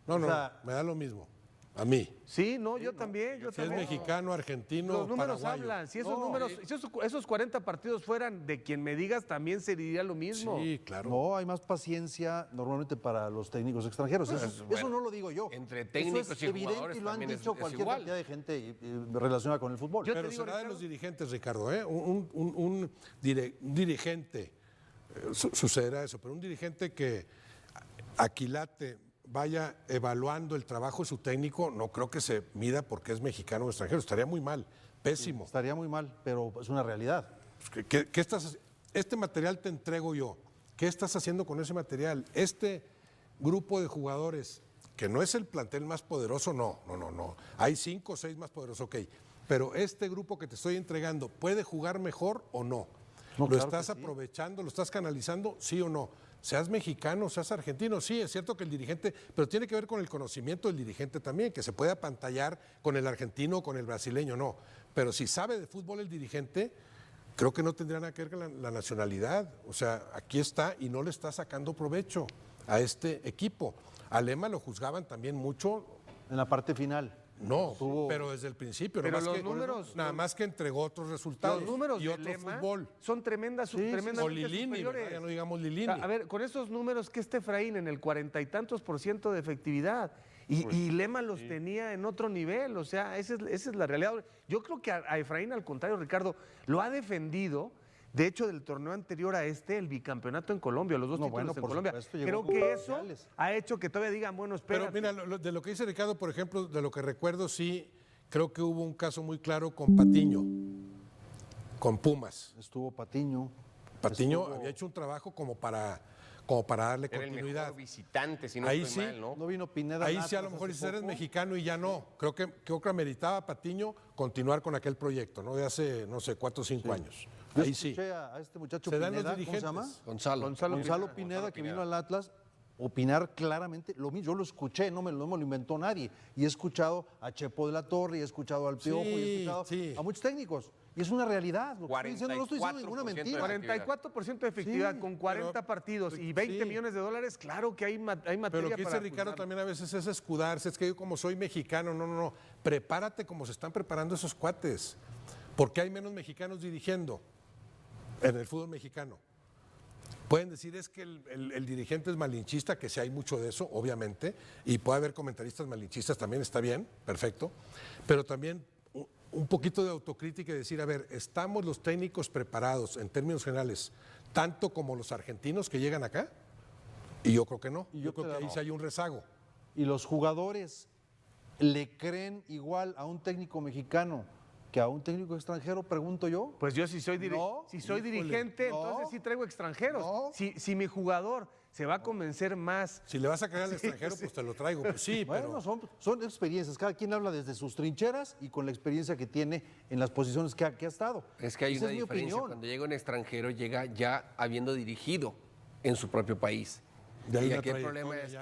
No, o sea, me da lo mismo. A mí. Sí, no, yo también, yo Si es también. mexicano, argentino, Los números paraguayo. hablan, si esos números, si esos 40 partidos fueran de quien me digas, también se diría lo mismo. Sí, claro. No, hay más paciencia normalmente para los técnicos extranjeros. Eso no lo digo yo. entre Eso técnicos es y evidente jugadores y lo han también dicho es cualquier igual. cantidad de gente relacionada con el fútbol. Yo te Pero digo, será de Ricardo, los dirigentes, Ricardo, ¿eh? Un dirigente, sucederá eso, pero un dirigente que aquilate, vaya evaluando el trabajo de su técnico, no creo que se mida porque es mexicano o extranjero, estaría muy mal, pésimo. Estaría muy mal, pero es una realidad. ¿Qué estás, este material te entrego yo, ¿qué estás haciendo con ese material? Este grupo de jugadores, que no es el plantel más poderoso, no, hay 5 o 6 más poderosos, ok, pero este grupo que te estoy entregando, ¿puede jugar mejor o no? No, ¿Lo claro estás que sí. aprovechando, lo estás canalizando, sí o no? Seas mexicano, seas argentino, sí, es cierto que el dirigente, pero tiene que ver con el conocimiento del dirigente también, que se puede apantallar con el argentino o con el brasileño, no. Pero si sabe de fútbol el dirigente, creo que no tendría nada que ver con la nacionalidad. O sea, aquí está y no le está sacando provecho a este equipo. A Lema lo juzgaban también mucho. En la parte final. No, pero desde el principio. Pero nada más los números- nada más que entregó otros resultados. los números y de otro Lema fútbol. son tremendamente O Lilini, ¿verdad? superiores. Ya no digamos Lilini. A ver, con esos números que este Efraín en el 40 y tantos % de efectividad y Lema los tenía en otro nivel, o sea, esa es la realidad. Yo creo que a Efraín, al contrario, Ricardo, lo ha defendido. De hecho, del torneo anterior a el bicampeonato en Colombia, los 2 No, títulos bueno, en por Colombia. supuesto, llegó Creo con que eso mundiales. ha hecho que todavía digan, bueno, espera. Pero mira, de lo que dice Ricardo, por ejemplo, de lo que recuerdo, sí, creo que hubo un caso muy claro con Patiño, con Pumas. Estuvo Patiño. Patiño estuvo- había hecho un trabajo como para darle Era el continuidad. mejor visitante, si no Ahí estoy sí. mal, ¿no? No vino Pineda. Ahí al sí a lo Atlas mejor hace dices eres poco. mexicano y ya no. Creo que ameritaba Patiño continuar con aquel proyecto, ¿no? De hace, no sé, 4 o 5 años. Yo Ahí sí. escuché a este muchacho Se dan los Pineda, ¿cómo se dirigentes. llama? Gonzalo. Pineda, que vino al Atlas, opinar claramente lo mismo. Yo lo escuché, no me lo inventó nadie. Y he escuchado a Chepo de la Torre, y he escuchado al Piojo, y he escuchado sí. a muchos técnicos. Y es una realidad. Lo que estoy diciendo, no estoy diciendo ninguna 44% mentira. 44% de efectividad Sí, con 40 partidos y 20 sí. millones de dólares, claro que hay materia Pero lo que para dice Ricardo juzgar. también a veces es escudarse, es que yo como soy mexicano, no, prepárate como se están preparando esos cuates, porque hay menos mexicanos dirigiendo en el fútbol mexicano. Pueden decir es que el dirigente es malinchista, que sí hay mucho de eso, obviamente, y puede haber comentaristas malinchistas también, está bien, perfecto, pero también un poquito de autocrítica y decir, a ver, ¿estamos los técnicos preparados en términos generales, tanto como los argentinos que llegan acá? Y yo creo que no, yo creo que ahí sí hay un rezago. Y los jugadores le creen igual a un técnico mexicano que a un técnico extranjero, pregunto yo. Pues yo si soy, No, híjole, no, dirigente, entonces sí traigo extranjeros. No. Si mi jugador se va a convencer más. Si le vas a creer al extranjero, pues te lo traigo. Pues sí, Bueno, pero son experiencias. Cada quien habla desde sus trincheras y con la experiencia que tiene en las posiciones que ha estado. Es que hay Esa una es mi diferencia. opinión. Cuando llega un extranjero, llega ya habiendo dirigido en su propio país. De ahí Y una aquí el problema trayectoria es ya.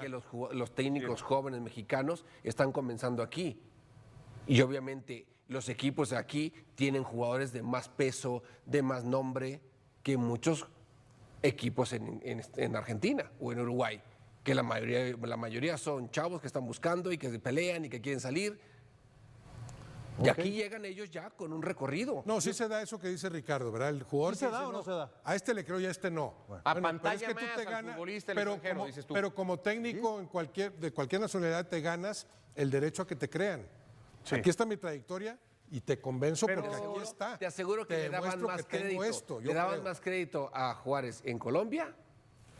que los técnicos jóvenes mexicanos están comenzando aquí. Y obviamente los equipos de aquí tienen jugadores de más peso, de más nombre, que muchos equipos en Argentina o en Uruguay, que la mayoría son chavos que están buscando y que pelean y que quieren salir. Y aquí llegan ellos ya con un recorrido. No, sí se da eso que dice Ricardo, ¿verdad? El jugador ¿Sí se que da dice, o no se da? A este le creo y a este no. A Bueno, pantalla pero es que más tú te al ganas, futbolista, el pero extranjero, como, dices tú. pero como técnico de cualquier nacionalidad te ganas el derecho a que te crean. Sí. Aquí está mi trayectoria y te convenzo Pero porque aquí está. Te aseguro que le daban demuestro más que tengo crédito. esto, yo Le daban creo. más crédito a Juárez en Colombia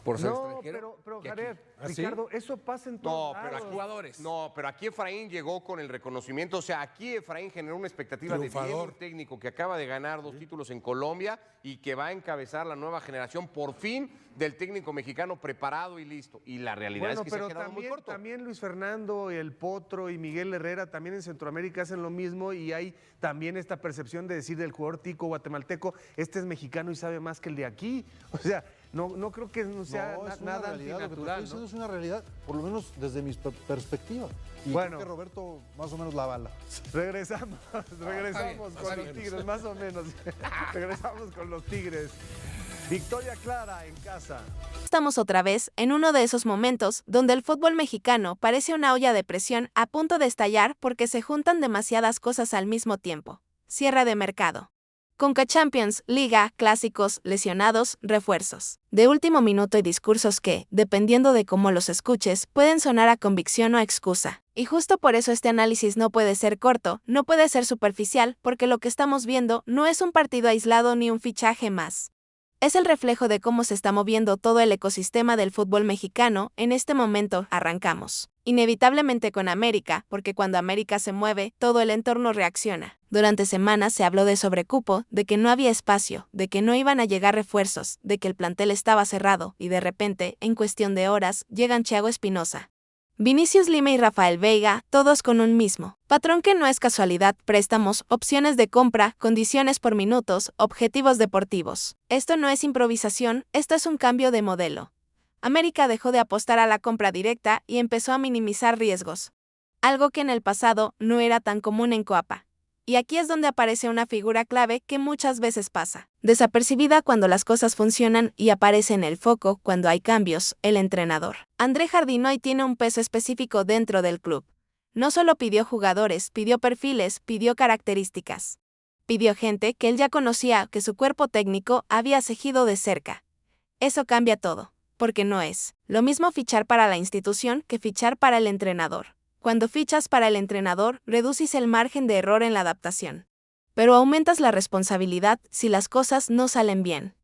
por ser No, extranjero. pero que aquí. Jared, ¿Ah, sí? Ricardo, eso pasa en No, todos pero lados. aquí, Jugadores. no, pero aquí Efraín llegó con el reconocimiento. O sea, aquí Efraín generó una expectativa de bien Triunfador. un técnico que acaba de ganar 2 títulos en Colombia y que va a encabezar la nueva generación, por fin, del técnico mexicano preparado y listo. Y la realidad Bueno, es que se pero ha quedado muy corto. también Luis Fernando, el Potro y Miguel Herrera también en Centroamérica hacen lo mismo y hay también esta percepción de decir del jugador tico guatemalteco, este es mexicano y sabe más que el de aquí. O sea, no creo que no sea No, es una nada realidad, lo que te estoy antinatural, diciendo ¿no? es una realidad, por lo menos desde mi perspectiva. Y Bueno. creo que Roberto más o menos la bala. Regresamos está con los bien. Tigres, más o menos. Regresamos con los Tigres. Victoria clara en casa. Estamos otra vez en uno de esos momentos donde el fútbol mexicano parece una olla de presión a punto de estallar porque se juntan demasiadas cosas al mismo tiempo. Cierre de mercado. CONCACHAMPIONS, Liga, clásicos, lesionados, refuerzos. De último minuto y discursos que, dependiendo de cómo los escuches, pueden sonar a convicción o excusa. Y justo por eso este análisis no puede ser corto, no puede ser superficial, porque lo que estamos viendo no es un partido aislado ni un fichaje más. Es el reflejo de cómo se está moviendo todo el ecosistema del fútbol mexicano. En este momento, arrancamos. Inevitablemente con América, porque cuando América se mueve, todo el entorno reacciona. Durante semanas se habló de sobrecupo, de que no había espacio, de que no iban a llegar refuerzos, de que el plantel estaba cerrado, y de repente, en cuestión de horas, llegan Thiago Espinosa, Vinicius Lima y Rafael Veiga, todos con un mismo patrón que no es casualidad: préstamos, opciones de compra, condiciones por minutos, objetivos deportivos. Esto no es improvisación, esto es un cambio de modelo. América dejó de apostar a la compra directa y empezó a minimizar riesgos, algo que en el pasado no era tan común en Coapa. Y aquí es donde aparece una figura clave que muchas veces pasa desapercibida cuando las cosas funcionan y aparece en el foco cuando hay cambios: el entrenador. André Jardín hoy tiene un peso específico dentro del club. No solo pidió jugadores, pidió perfiles, pidió características. Pidió gente que él ya conocía, que su cuerpo técnico había seguido de cerca. Eso cambia todo, porque no es lo mismo fichar para la institución que fichar para el entrenador. Cuando fichas para el entrenador, reduces el margen de error en la adaptación, pero aumentas la responsabilidad si las cosas no salen bien.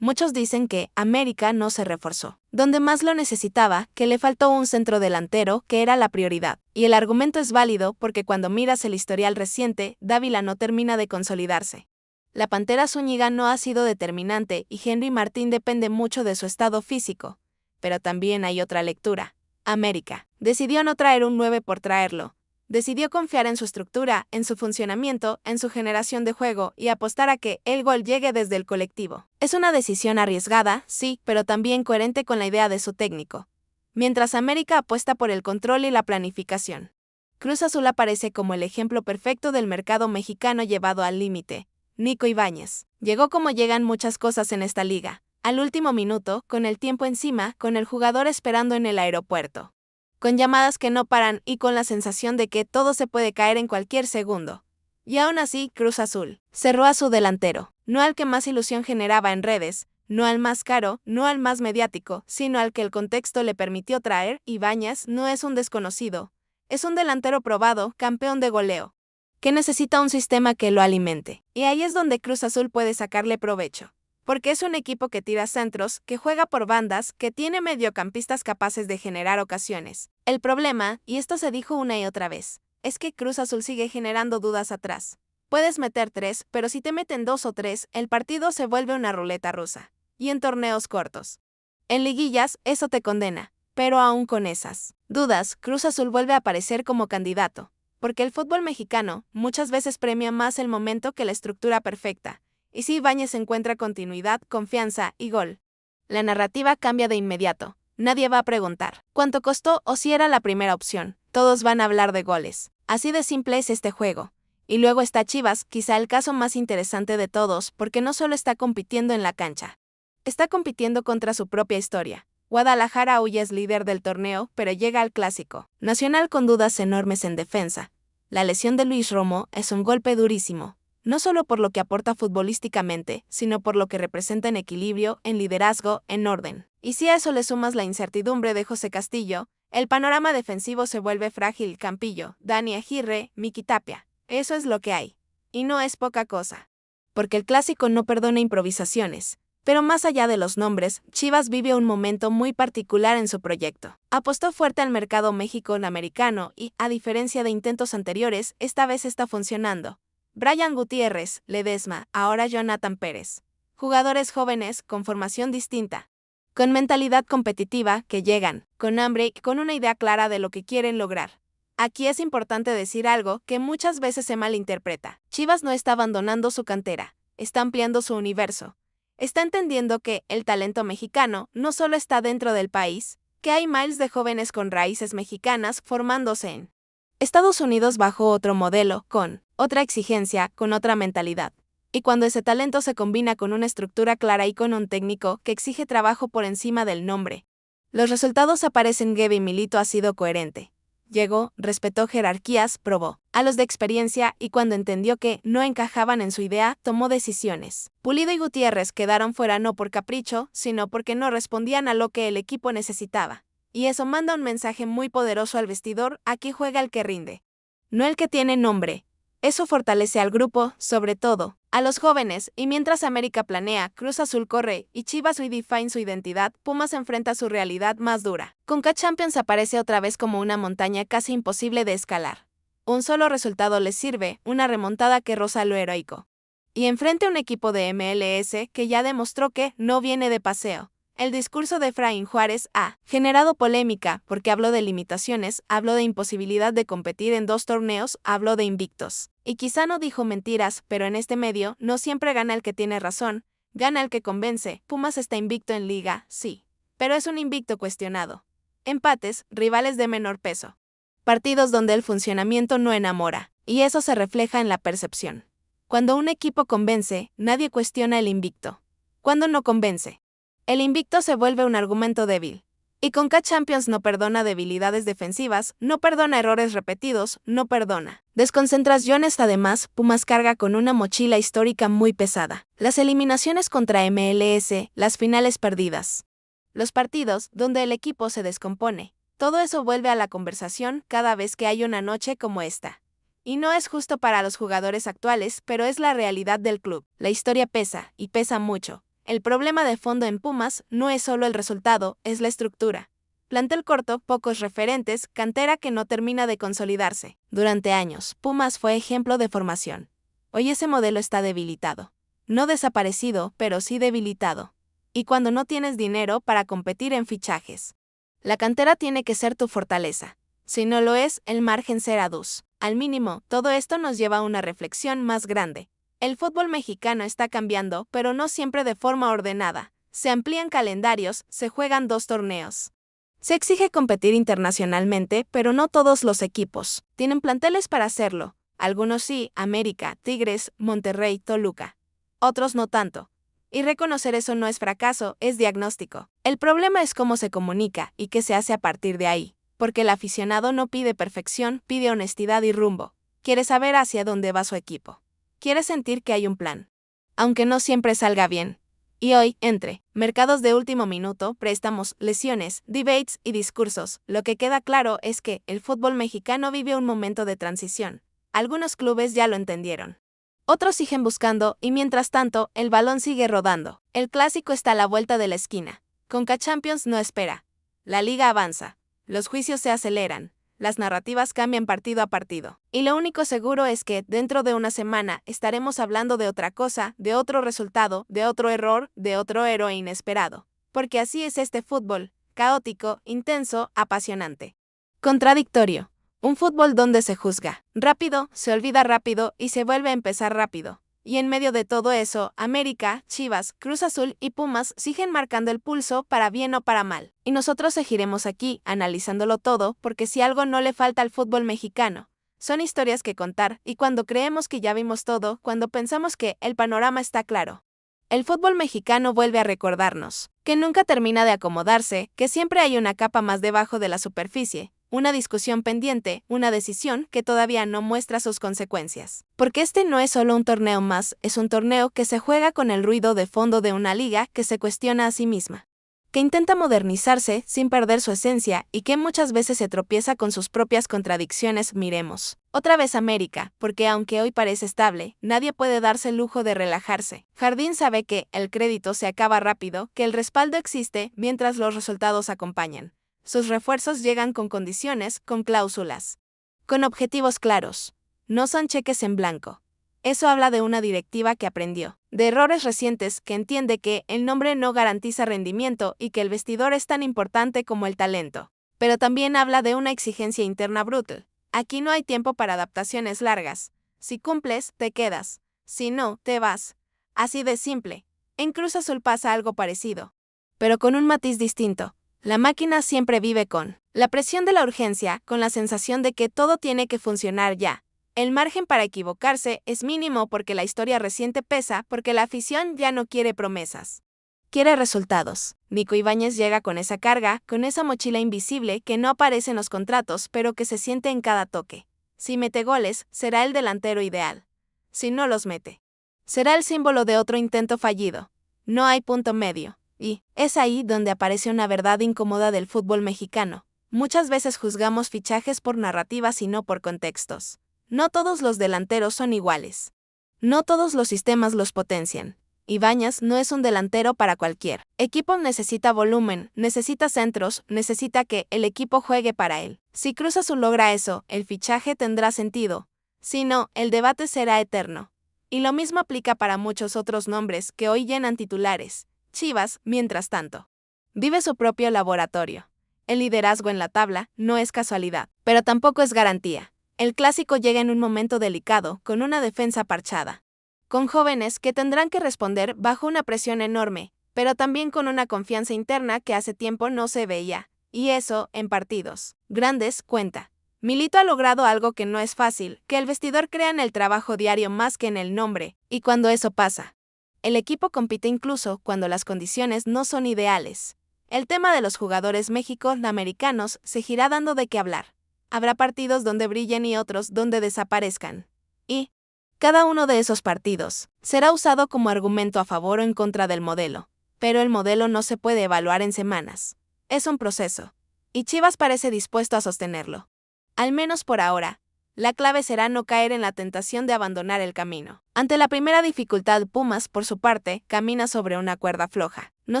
Muchos dicen que América no se reforzó donde más lo necesitaba, que le faltó un centrodelantero, que era la prioridad. Y el argumento es válido porque cuando miras el historial reciente, Dávila no termina de consolidarse. La Pantera Zúñiga no ha sido determinante y Henry Martín depende mucho de su estado físico. Pero también hay otra lectura. América decidió no traer un 9 por traerlo. Decidió confiar en su estructura, en su funcionamiento, en su generación de juego y apostar a que el gol llegue desde el colectivo. Es una decisión arriesgada, sí, pero también coherente con la idea de su técnico. Mientras América apuesta por el control y la planificación, Cruz Azul aparece como el ejemplo perfecto del mercado mexicano llevado al límite. Nico Ibáñez llegó como llegan muchas cosas en esta liga, al último minuto, con el tiempo encima, con el jugador esperando en el aeropuerto, con llamadas que no paran y con la sensación de que todo se puede caer en cualquier segundo. Y aún así, Cruz Azul cerró a su delantero, no al que más ilusión generaba en redes, no al más caro, no al más mediático, sino al que el contexto le permitió traer. Ibáñez no es un desconocido, es un delantero probado, campeón de goleo, que necesita un sistema que lo alimente. Y ahí es donde Cruz Azul puede sacarle provecho. Porque es un equipo que tira centros, que juega por bandas, que tiene mediocampistas capaces de generar ocasiones. El problema, y esto se dijo una y otra vez, es que Cruz Azul sigue generando dudas atrás. Puedes meter 3, pero si te meten 2 o 3, el partido se vuelve una ruleta rusa. Y en torneos cortos. En liguillas, eso te condena. Pero aún con esas dudas, Cruz Azul vuelve a aparecer como candidato. Porque el fútbol mexicano muchas veces premia más el momento que la estructura perfecta. Y si Ibáñez encuentra continuidad, confianza y gol, la narrativa cambia de inmediato. Nadie va a preguntar cuánto costó o si era la primera opción. Todos van a hablar de goles. Así de simple es este juego. Y luego está Chivas, quizá el caso más interesante de todos, porque no solo está compitiendo en la cancha, Está compitiendo contra su propia historia. Guadalajara hoy es líder del torneo, pero llega al clásico nacional con dudas enormes en defensa. La lesión de Luis Romo es un golpe durísimo, no solo por lo que aporta futbolísticamente, sino por lo que representa en equilibrio, en liderazgo, en orden. Y si a eso le sumas la incertidumbre de José Castillo, el panorama defensivo se vuelve frágil. Campillo, Dani Aguirre, Miki Tapia. Eso es lo que hay. Y no es poca cosa. Porque el clásico no perdona improvisaciones. Pero más allá de los nombres, Chivas vive un momento muy particular en su proyecto. Apostó fuerte al mercado mexicano-americano y, a diferencia de intentos anteriores, esta vez está funcionando. Brian Gutiérrez, Ledesma, ahora Jonathan Pérez. Jugadores jóvenes con formación distinta, con mentalidad competitiva, que llegan, con hambre y con una idea clara de lo que quieren lograr. Aquí es importante decir algo que muchas veces se malinterpreta. Chivas no está abandonando su cantera, está ampliando su universo. Está entendiendo que el talento mexicano no solo está dentro del país, que hay miles de jóvenes con raíces mexicanas formándose en Estados Unidos bajo otro modelo, con otra exigencia, con otra mentalidad. Y cuando ese talento se combina con una estructura clara y con un técnico que exige trabajo por encima del nombre, los resultados aparecen. Gabby Milito ha sido coherente. Llegó, respetó jerarquías, probó a los de experiencia y cuando entendió que no encajaban en su idea, tomó decisiones. Pulido y Gutiérrez quedaron fuera no por capricho, sino porque no respondían a lo que el equipo necesitaba. Y eso manda un mensaje muy poderoso al vestidor: aquí juega el que rinde, no el que tiene nombre. Eso fortalece al grupo, sobre todo a los jóvenes, y mientras América planea, Cruz Azul corre y Chivas redefine su identidad, Pumas enfrenta su realidad más dura. Conca Champions aparece otra vez como una montaña casi imposible de escalar. Un solo resultado les sirve, una remontada que roza lo heroico. Y enfrente un equipo de MLS que ya demostró que no viene de paseo. El discurso de Efraín Juárez ha generado polémica porque habló de limitaciones, habló de imposibilidad de competir en 2 torneos, habló de invictos. Y quizá no dijo mentiras, pero en este medio no siempre gana el que tiene razón, gana el que convence. Pumas está invicto en liga, sí, pero es un invicto cuestionado. Empates, rivales de menor peso. Partidos donde el funcionamiento no enamora, y eso se refleja en la percepción. Cuando un equipo convence, nadie cuestiona el invicto. Cuando no convence, el invicto se vuelve un argumento débil. Y Conca Champions no perdona debilidades defensivas, no perdona errores repetidos, no perdona desconcentraciones. Además, Pumas carga con una mochila histórica muy pesada. Las eliminaciones contra MLS, las finales perdidas, los partidos donde el equipo se descompone. Todo eso vuelve a la conversación cada vez que hay una noche como esta. Y no es justo para los jugadores actuales, pero es la realidad del club. La historia pesa, y pesa mucho. El problema de fondo en Pumas no es solo el resultado, es la estructura. Plantel corto, pocos referentes, cantera que no termina de consolidarse. Durante años, Pumas fue ejemplo de formación. Hoy ese modelo está debilitado. No desaparecido, pero sí debilitado. Y cuando no tienes dinero para competir en fichajes, la cantera tiene que ser tu fortaleza. Si no lo es, el margen será dus. Al mínimo, todo esto nos lleva a una reflexión más grande. El fútbol mexicano está cambiando, pero no siempre de forma ordenada. Se amplían calendarios, se juegan 2 torneos. Se exige competir internacionalmente, pero no todos los equipos tienen planteles para hacerlo. Algunos sí, América, Tigres, Monterrey, Toluca. Otros no tanto. Y reconocer eso no es fracaso, es diagnóstico. El problema es cómo se comunica y qué se hace a partir de ahí. Porque el aficionado no pide perfección, pide honestidad y rumbo. Quiere saber hacia dónde va su equipo. Quiere sentir que hay un plan, aunque no siempre salga bien. Y hoy, entre mercados de último minuto, préstamos, lesiones, debates y discursos, lo que queda claro es que el fútbol mexicano vive un momento de transición. Algunos clubes ya lo entendieron. Otros siguen buscando y mientras tanto, el balón sigue rodando. El clásico está a la vuelta de la esquina. Conca Champions no espera. La liga avanza. Los juicios se aceleran. Las narrativas cambian partido a partido. Y lo único seguro es que, dentro de una semana, estaremos hablando de otra cosa, de otro resultado, de otro error, de otro héroe inesperado. Porque así es este fútbol, caótico, intenso, apasionante. Contradictorio. Un fútbol donde se juzga rápido, se olvida rápido y se vuelve a empezar rápido. Y en medio de todo eso, América, Chivas, Cruz Azul y Pumas siguen marcando el pulso para bien o para mal. Y nosotros seguiremos aquí, analizándolo todo, porque si algo no le falta al fútbol mexicano, son historias que contar, y cuando creemos que ya vimos todo, cuando pensamos que el panorama está claro, El fútbol mexicano vuelve a recordarnos que nunca termina de acomodarse, que siempre hay una capa más debajo de la superficie, una discusión pendiente, una decisión que todavía no muestra sus consecuencias. Porque este no es solo un torneo más, es un torneo que se juega con el ruido de fondo de una liga que se cuestiona a sí misma, que intenta modernizarse sin perder su esencia y que muchas veces se tropieza con sus propias contradicciones. Miremos otra vez América, porque aunque hoy parece estable, nadie puede darse el lujo de relajarse. Jardín sabe que el crédito se acaba rápido, que el respaldo existe mientras los resultados acompañan. Sus refuerzos llegan con condiciones, con cláusulas, con objetivos claros. No son cheques en blanco. Eso habla de una directiva que aprendió de errores recientes, que entiende que el nombre no garantiza rendimiento y que el vestidor es tan importante como el talento. Pero también habla de una exigencia interna brutal. Aquí no hay tiempo para adaptaciones largas. Si cumples, te quedas. Si no, te vas. Así de simple. En Cruz Azul pasa algo parecido, pero con un matiz distinto. La máquina siempre vive con la presión de la urgencia, con la sensación de que todo tiene que funcionar ya. El margen para equivocarse es mínimo porque la historia reciente pesa, porque la afición ya no quiere promesas. Quiere resultados. Nico Ibáñez llega con esa carga, con esa mochila invisible que no aparece en los contratos, pero que se siente en cada toque. Si mete goles, será el delantero ideal. Si no los mete, será el símbolo de otro intento fallido. No hay punto medio. Y es ahí donde aparece una verdad incómoda del fútbol mexicano. Muchas veces juzgamos fichajes por narrativas y no por contextos. No todos los delanteros son iguales. No todos los sistemas los potencian. Ibáñez no es un delantero para cualquier equipo. Necesita volumen, necesita centros, necesita que el equipo juegue para él. Si Cruz Azul logra eso, el fichaje tendrá sentido. Si no, el debate será eterno. Y lo mismo aplica para muchos otros nombres que hoy llenan titulares. Chivas, mientras tanto, vive su propio laboratorio. El liderazgo en la tabla no es casualidad, pero tampoco es garantía. El clásico llega en un momento delicado, con una defensa parchada, con jóvenes que tendrán que responder bajo una presión enorme, pero también con una confianza interna que hace tiempo no se veía, y eso, en partidos grandes, cuenta. Milito ha logrado algo que no es fácil, que el vestidor crea en el trabajo diario más que en el nombre, y cuando eso pasa, el equipo compite incluso cuando las condiciones no son ideales. El tema de los jugadores mexicoamericanos seguirá dando de qué hablar. Habrá partidos donde brillen y otros donde desaparezcan. Y cada uno de esos partidos será usado como argumento a favor o en contra del modelo. Pero el modelo no se puede evaluar en semanas. Es un proceso. Y Chivas parece dispuesto a sostenerlo. Al menos por ahora. La clave será no caer en la tentación de abandonar el camino. Ante la primera dificultad, Pumas, por su parte, camina sobre una cuerda floja. No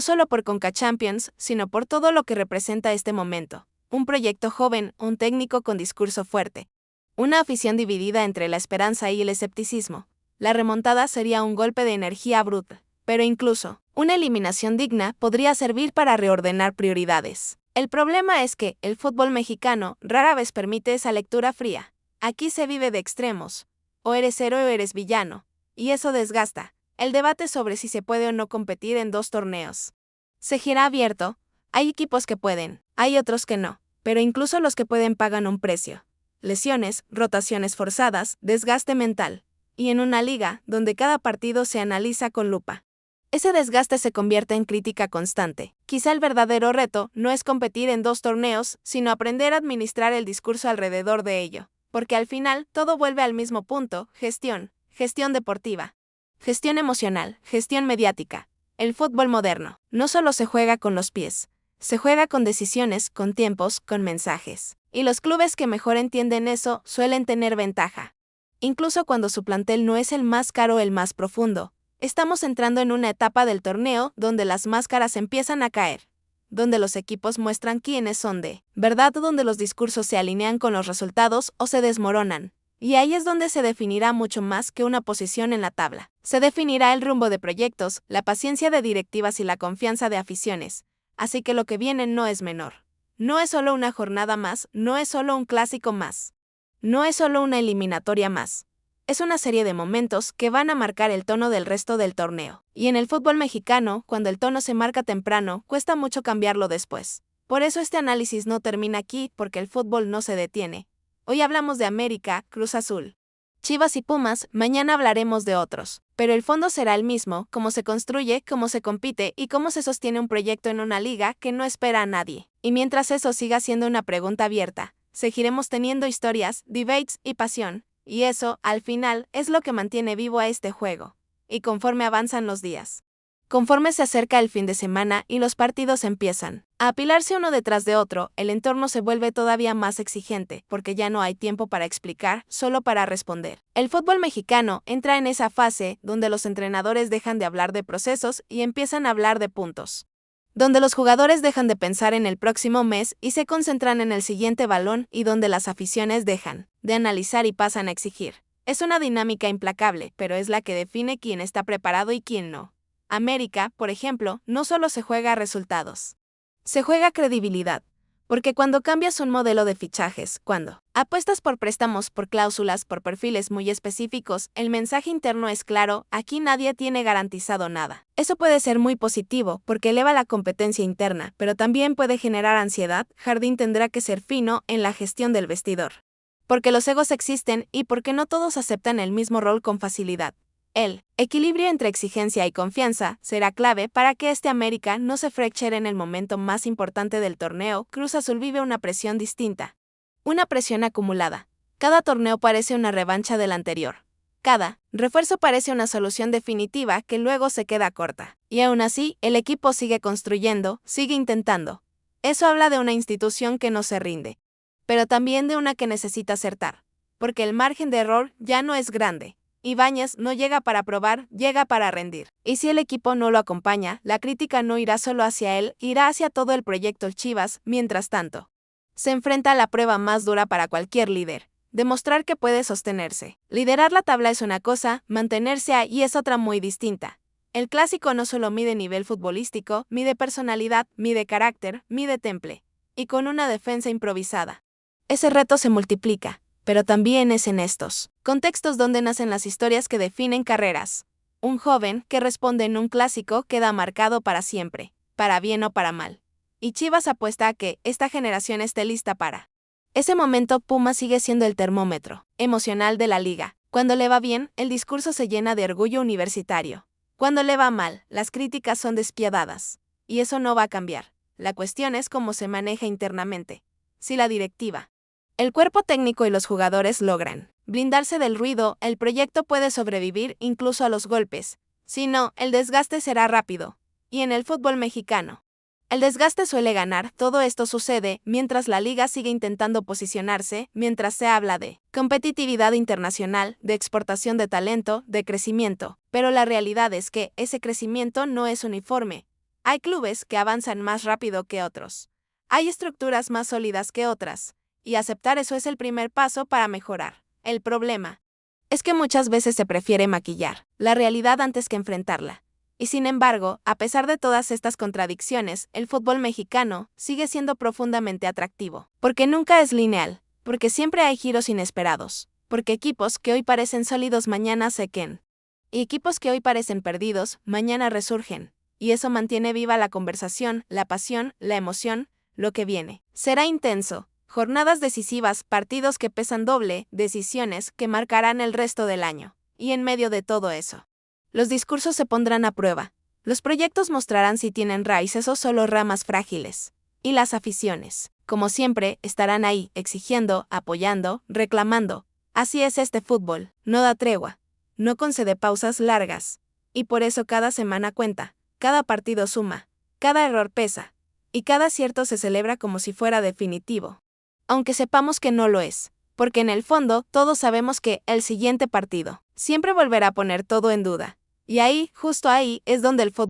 solo por Conca Champions, sino por todo lo que representa este momento. Un proyecto joven, un técnico con discurso fuerte. Una afición dividida entre la esperanza y el escepticismo. La remontada sería un golpe de energía bruta. Pero incluso, una eliminación digna podría servir para reordenar prioridades. El problema es que el fútbol mexicano rara vez permite esa lectura fría. Aquí se vive de extremos. O eres héroe o eres villano. Y eso desgasta el debate sobre si se puede o no competir en 2 torneos. Seguirá abierto. Hay equipos que pueden, hay otros que no. Pero incluso los que pueden pagan un precio. Lesiones, rotaciones forzadas, desgaste mental. Y en una liga donde cada partido se analiza con lupa. Ese desgaste se convierte en crítica constante. Quizá el verdadero reto no es competir en 2 torneos, sino aprender a administrar el discurso alrededor de ello. Porque al final, todo vuelve al mismo punto: gestión deportiva, gestión emocional, gestión mediática. El fútbol moderno no solo se juega con los pies, se juega con decisiones, con tiempos, con mensajes. Y los clubes que mejor entienden eso suelen tener ventaja. Incluso cuando su plantel no es el más caro o el más profundo. Estamos entrando en una etapa del torneo donde las máscaras empiezan a caer. Donde los equipos muestran quiénes son de verdad, donde los discursos se alinean con los resultados o se desmoronan. Y ahí es donde se definirá mucho más que una posición en la tabla. Se definirá el rumbo de proyectos, la paciencia de directivas y la confianza de aficiones. Así que lo que viene no es menor. No es solo una jornada más, no es solo un clásico más. No es solo una eliminatoria más. Es una serie de momentos que van a marcar el tono del resto del torneo. Y en el fútbol mexicano, cuando el tono se marca temprano, cuesta mucho cambiarlo después. Por eso este análisis no termina aquí, porque el fútbol no se detiene. Hoy hablamos de América, Cruz Azul, Chivas y Pumas, mañana hablaremos de otros, pero el fondo será el mismo: cómo se construye, cómo se compite y cómo se sostiene un proyecto en una liga que no espera a nadie. Y mientras eso siga siendo una pregunta abierta, seguiremos teniendo historias, debates y pasión, y eso, al final, es lo que mantiene vivo a este juego. Y conforme avanzan los días, conforme se acerca el fin de semana y los partidos empiezan a apilarse uno detrás de otro, el entorno se vuelve todavía más exigente, porque ya no hay tiempo para explicar, solo para responder. El fútbol mexicano entra en esa fase donde los entrenadores dejan de hablar de procesos y empiezan a hablar de puntos. Donde los jugadores dejan de pensar en el próximo mes y se concentran en el siguiente balón, y donde las aficiones dejan de analizar y pasan a exigir. Es una dinámica implacable, pero es la que define quién está preparado y quién no. América, por ejemplo, no solo se juega resultados, se juega credibilidad. Porque cuando cambias un modelo de fichajes, cuando apuestas por préstamos, por cláusulas, por perfiles muy específicos, el mensaje interno es claro: aquí nadie tiene garantizado nada. Eso puede ser muy positivo, porque eleva la competencia interna, pero también puede generar ansiedad. Jardín tendrá que ser fino en la gestión del vestidor. Porque los egos existen y porque no todos aceptan el mismo rol con facilidad. El equilibrio entre exigencia y confianza será clave para que este América no se fracture en el momento más importante del torneo. Cruz Azul vive una presión distinta. Una presión acumulada. Cada torneo parece una revancha del anterior. Cada refuerzo parece una solución definitiva que luego se queda corta. Y aún así, el equipo sigue construyendo, sigue intentando. Eso habla de una institución que no se rinde. Pero también de una que necesita acertar. Porque el margen de error ya no es grande. Ibáñez no llega para probar, llega para rendir. Y si el equipo no lo acompaña, la crítica no irá solo hacia él, irá hacia todo el proyecto Chivas. Mientras tanto, se enfrenta a la prueba más dura para cualquier líder: demostrar que puede sostenerse. Liderar la tabla es una cosa, mantenerse ahí es otra muy distinta. El clásico no solo mide nivel futbolístico, mide personalidad, mide carácter, mide temple. Y con una defensa improvisada, ese reto se multiplica. Pero también es en estos contextos donde nacen las historias que definen carreras. Un joven que responde en un clásico queda marcado para siempre, para bien o para mal. Y Chivas apuesta a que esta generación esté lista para ese momento. Puma sigue siendo el termómetro emocional de la liga. Cuando le va bien, el discurso se llena de orgullo universitario. Cuando le va mal, las críticas son despiadadas. Y eso no va a cambiar. La cuestión es cómo se maneja internamente. Si la directiva, el cuerpo técnico y los jugadores logran blindarse del ruido, el proyecto puede sobrevivir incluso a los golpes. Si no, el desgaste será rápido. Y en el fútbol mexicano, el desgaste suele ganar. Todo esto sucede mientras la liga sigue intentando posicionarse, mientras se habla de competitividad internacional, de exportación de talento, de crecimiento. Pero la realidad es que ese crecimiento no es uniforme. Hay clubes que avanzan más rápido que otros. Hay estructuras más sólidas que otras. Y aceptar eso es el primer paso para mejorar. El problema es que muchas veces se prefiere maquillar la realidad antes que enfrentarla. Y sin embargo, a pesar de todas estas contradicciones, el fútbol mexicano sigue siendo profundamente atractivo. Porque nunca es lineal, porque siempre hay giros inesperados, porque equipos que hoy parecen sólidos mañana se quedan. Y equipos que hoy parecen perdidos, mañana resurgen. Y eso mantiene viva la conversación, la pasión, la emoción. Lo que viene será intenso. Jornadas decisivas, partidos que pesan doble, decisiones que marcarán el resto del año. Y en medio de todo eso, los discursos se pondrán a prueba. Los proyectos mostrarán si tienen raíces o solo ramas frágiles. Y las aficiones, como siempre, estarán ahí, exigiendo, apoyando, reclamando. Así es este fútbol, no da tregua, no concede pausas largas. Y por eso cada semana cuenta, cada partido suma, cada error pesa, y cada acierto se celebra como si fuera definitivo. Aunque sepamos que no lo es, porque en el fondo todos sabemos que el siguiente partido siempre volverá a poner todo en duda. Y ahí, justo ahí, es donde el fútbol